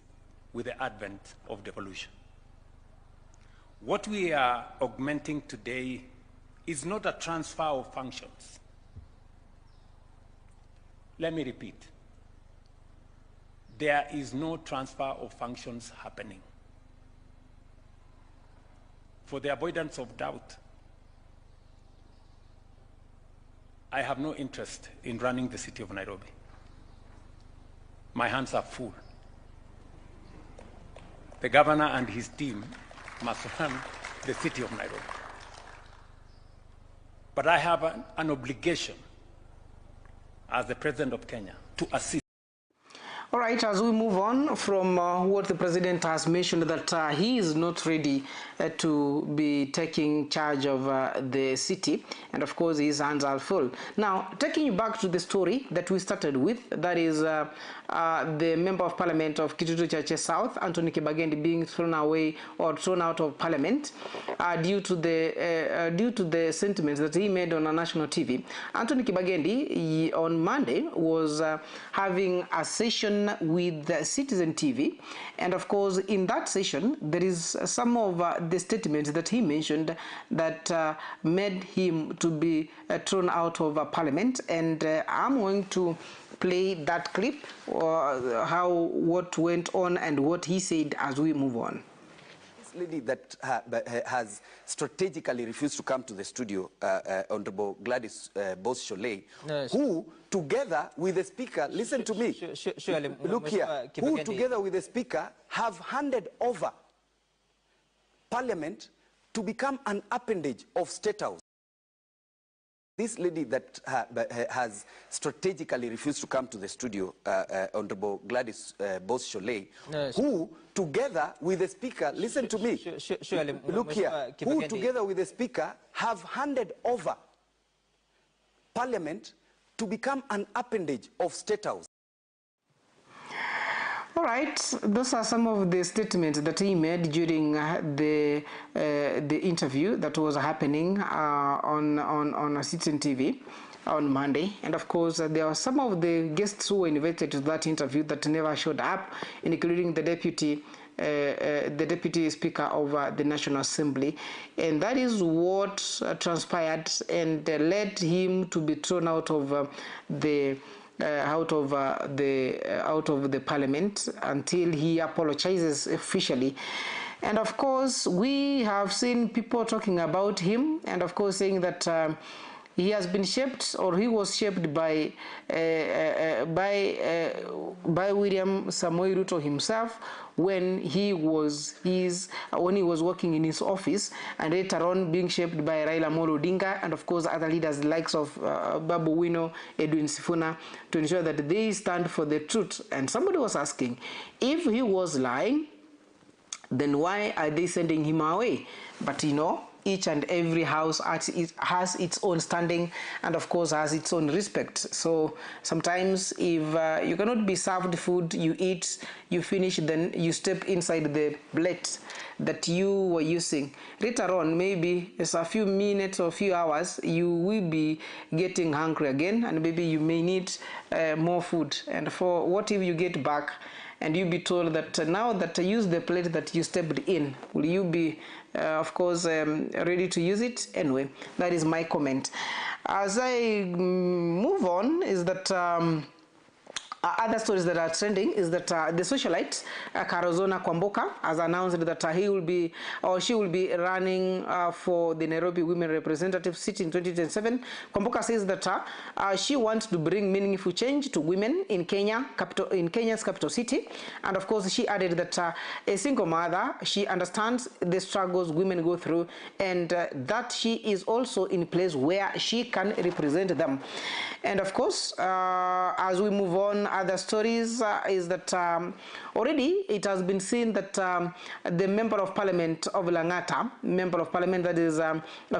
with the advent of devolution. What we are augmenting today is not a transfer of functions. Let me repeat. There is no transfer of functions happening. For the avoidance of doubt, I have no interest in running the city of Nairobi. My hands are full. The governor and his team must run the city of Nairobi. But I have an obligation as the President of Kenya to assist. All right, as we move on from what the president has mentioned, that he is not ready to be taking charge of the city, and of course his hands are full. Now, taking you back to the story that we started with, that is the Member of Parliament of Kitutu Chache South, Anthony Kibagendi, being thrown away or thrown out of Parliament due to the sentiments that he made on a national TV. Anthony Kibagendi on Monday was having a session with Citizen TV, and of course in that session there is some of the statements that he mentioned that made him to be thrown out of Parliament, and I'm going to play that clip, what went on and what he said as we move on. This lady that has strategically refused to come to the studio, Honorable Gladys Boss-Sholei, who, together with the Speaker, listen to me, look here, who, together with the Speaker, have handed over Parliament to become an appendage of State House. This lady that has strategically refused to come to the studio, Honorable Gladys Boss-Sholei, who, together with the Speaker, listen to me, look here, who, together with the Speaker, have handed over Parliament to become an appendage of State House. All right, those are some of the statements that he made during the interview that was happening on Citizen TV on Monday. And of course, there are some of the guests who were invited to that interview that never showed up, including the deputy speaker of the National Assembly, and that is what transpired and led him to be thrown out of the Parliament until he apologizes officially. And of course, we have seen people talking about him, and of course saying that he has been shaped, or he was shaped by William Samoei Ruto himself when he was working in his office, and later on being shaped by Raila Amolo Odinga and of course other leaders likes of Babu Wino, Edwin Sifuna, to ensure that they stand for the truth. And somebody was asking, if he was lying, then why are they sending him away? But you know, each and every house has its own standing and of course has its own respect. So sometimes if you cannot be served food, you eat, you finish, then you step inside the plate that you were using. Later on, maybe it's a few minutes or a few hours, you will be getting hungry again, and maybe you may need more food. And for what if you get back and you be told that now that I use the plate that you stepped in, will you be of course ready to use it? Anyway, that is my comment. As I move on, is that other stories that are trending is that the socialite Karozona Kwamboka has announced that he will be, or she will be running for the Nairobi Women Representative seat in 2027. Kwamboka says that she wants to bring meaningful change to women in Kenya's capital city, and of course she added that a single mother, she understands the struggles women go through, and that she is also in a place where she can represent them. And of course, as we move on, other stories is that already it has been seen that the Member of Parliament of Langata, Member of Parliament that is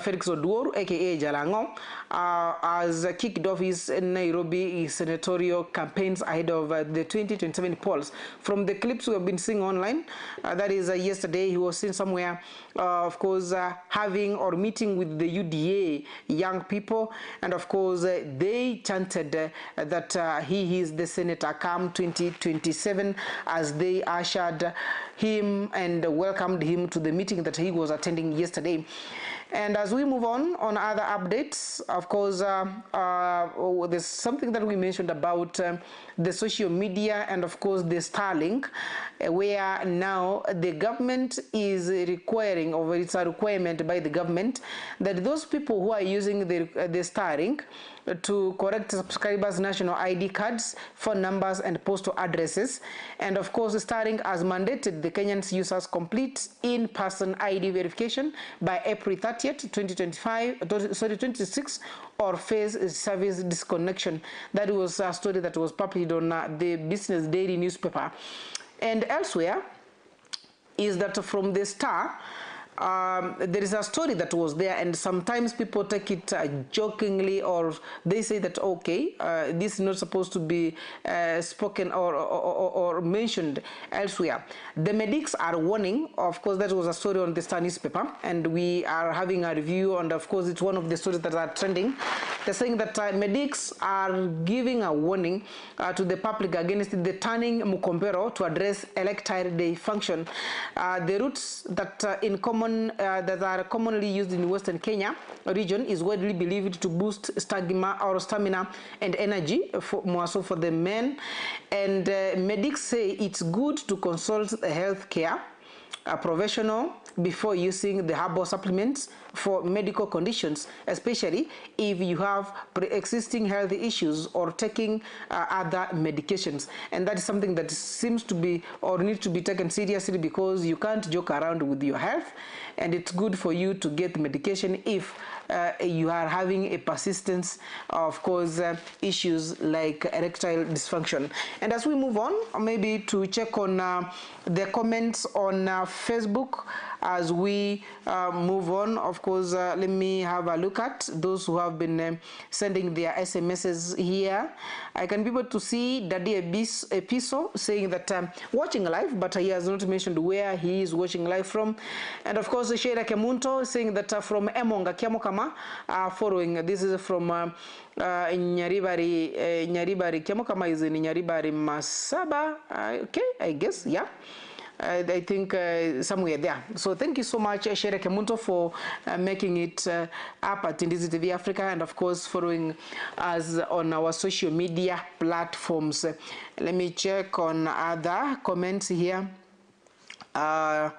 Felix Oduor, aka Jalango, has kicked off his Nairobi senatorial campaigns ahead of the 2027 polls. From the clips we have been seeing online, that is yesterday he was seen somewhere, of course, having or meeting with the UDA young people, and of course they chanted that he is the senator come 2027 as they ushered him and welcomed him to the meeting that he was attending yesterday. And as we move on other updates, of course, there's something that we mentioned about the social media and, of course, the Starlink, where now the government is requiring, or it's a requirement by the government, that those people who are using the Starlink to correct subscribers' national ID cards, phone numbers, and postal addresses. And of course, Starlink has mandated the Kenyan users complete in-person ID verification by April 30th, 2026, or face service disconnection. That was a story that was published on the Business Daily newspaper. And elsewhere is that from the Star, there is a story that was there, and sometimes people take it jokingly, or they say that, okay, this is not supposed to be spoken or mentioned elsewhere. The medics are warning, of course, that was a story on the Star newspaper, and we are having a review, and of course it's one of the stories that are trending. They're saying that medics are giving a warning to the public against the turning Mukombero to address electile dysfunction. The routes that that are commonly used in Western Kenya region is widely believed to boost stamina and energy, more so for the men. And medics say it's good to consult health care professional before using the herbal supplements for medical conditions, especially if you have pre-existing health issues or taking other medications. And that is something that seems to be or needs to be taken seriously, because you can't joke around with your health, and it's good for you to get medication if you are having a persistence, of course, issues like erectile dysfunction. And as we move on, maybe to check on the comments on Facebook as we move on. Of course, let me have a look at those who have been sending their SMSs here. I can be able to see Daddy Episo saying that watching live, but he has not mentioned where he is watching live from. And of course, Sheila Kemunto saying that from Emonga Kiamokama, following. This is from Nyaribari. Nyaribari Kiamokama is in Nyaribari Masaba. Okay, I guess, yeah. I think somewhere there. So thank you so much, Shere Kemunto, for making it up at Indizi TV Africa, and of course following us on our social media platforms. Let me check on other comments here. Yeah,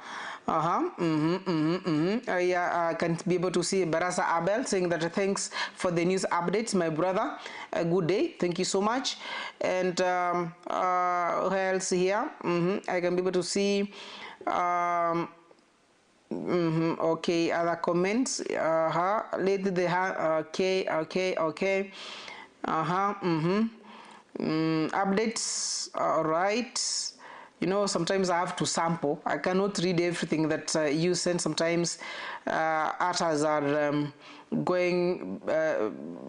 I can be able to see Barasa Abel saying that thanks for the news updates, my brother. A good day. Thank you so much. And who else here? I can be able to see. Okay, other comments. Lady the okay. Updates. All right. You know, sometimes I have to sample. I cannot read everything that you send. Sometimes others are going,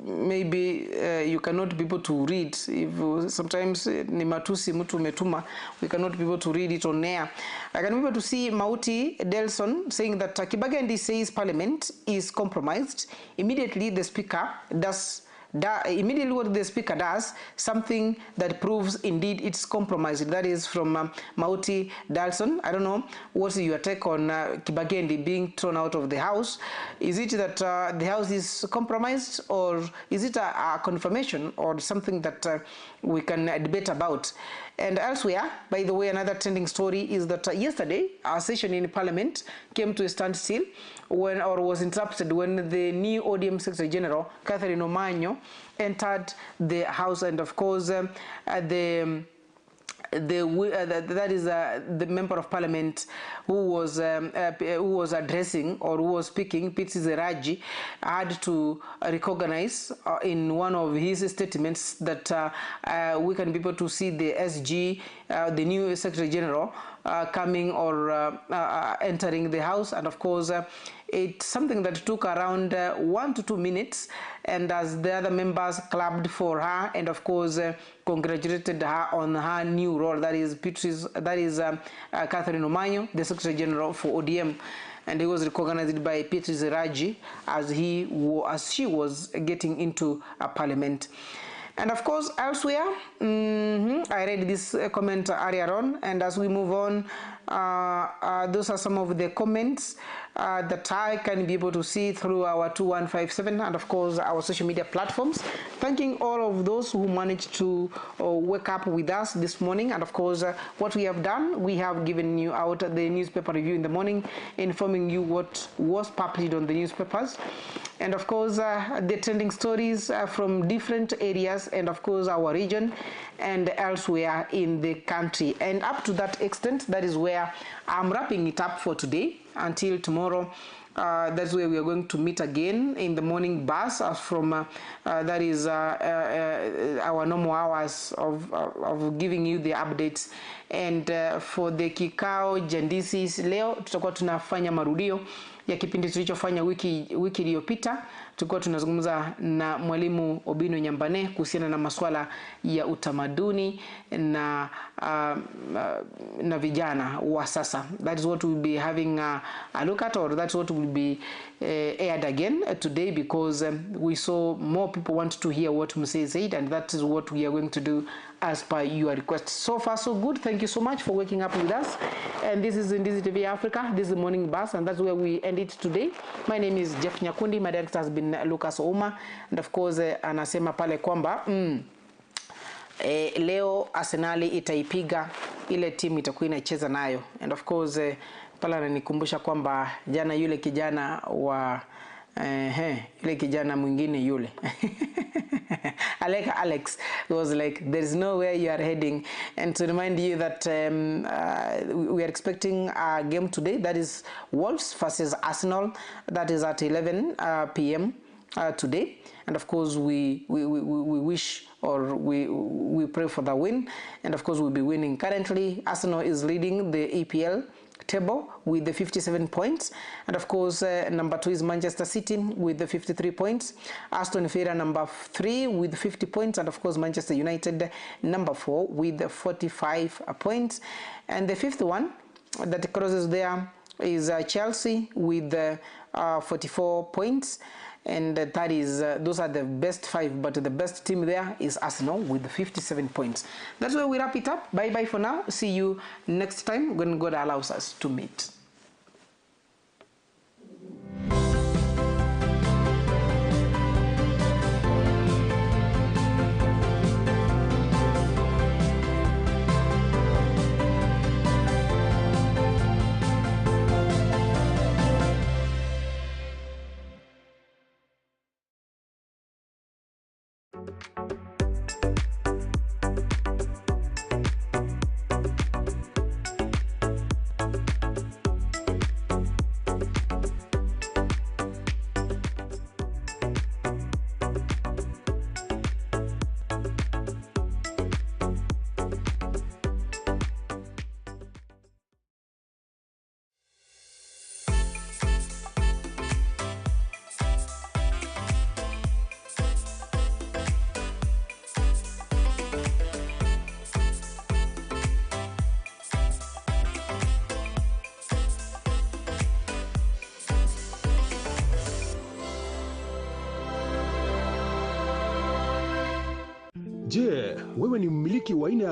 maybe you cannot be able to read. If sometimes ni matusi mtu umetuma, we cannot be able to read it on air. I can be able to see Mauti Delson saying that Kibagendi says Parliament is compromised. Immediately the Speaker does. Immediately what the Speaker does, something that proves indeed it's compromised. That is from Mauti Dalson. I don't know what's your take on Kibagendi being thrown out of the House. Is it that the House is compromised, or is it a confirmation or something that we can debate about? And elsewhere, by the way, another trending story is that yesterday our session in Parliament came to a standstill was interrupted when the new ODM Secretary General, Catherine Omanyo, entered the House, and of course that is the member of Parliament who was addressing or who was speaking, Pitsi Zeraji, had to recognize in one of his statements that we can be able to see the SG, the new Secretary General, coming or entering the House, and of course it's something that took around 1 to 2 minutes, and as the other members clapped for her and of course congratulated her on her new role, that is Catherine Omanyo, the Secretary General for ODM, and he was recognized by Pitsi Zeraji as she was getting into Parliament. And of course, elsewhere, I read this comment earlier on, and as we move on, those are some of the comments that I can be able to see through our 2157 and of course our social media platforms. Thanking all of those who managed to wake up with us this morning, and of course what we have done, we have given you out the newspaper review in the morning, informing you what was published on the newspapers, and of course the trending stories from different areas and of course our region and elsewhere in the country. And up to that extent, that is where I'm wrapping it up for today. Until tomorrow, that's where we are going to meet again in the morning bus from that is our normal hours of giving you the updates. And for the kikao jandisi leo tutakuwa tunafanya marudio ya kipindi tulichofanya wiki iliyopita. Tulikuwa tunazungumza na mwalimu Obino Nyambane kuhusiana na masuala ya utamaduni na vijana wa sasa. That is what we'll be having a look at, or that's what will be aired again today, because we saw more people want to hear what Muse said, and that is what we are going to do as per your request. So far so good. Thank you so much for waking up with us. And this is Indizi TV Africa. This is the morning bus, and that's where we end it today. My name is Jeff Nyakundi. My director has been Lucas Ouma, and of course anasema pale kwamba leo Arsenal itaipiga ile timu itakuwa inacheza nayo, and of course pala ananikumbusha kwamba jana yule kijana wa yule kijana mwingine yule Alex was like, there's nowhere you are heading. And to remind you that we are expecting a game today, that is Wolves versus Arsenal. That is at 11 p.m. Today. And of course we wish, or we pray for the win, and of course we'll be winning. Currently Arsenal is leading the EPL table with the 57 points, and of course number 2 is Manchester City with the 53 points, Aston Villa number 3 with 50 points, and of course Manchester United number 4 with the 45 points. And the fifth one that crosses there is Chelsea with the 44 points. And that is, those are the best 5, but the best team there is Arsenal with 57 points. That's where we wrap it up. Bye bye for now. See you next time when God allows us to meet. Je, wewe ni mmiliki wa aina ya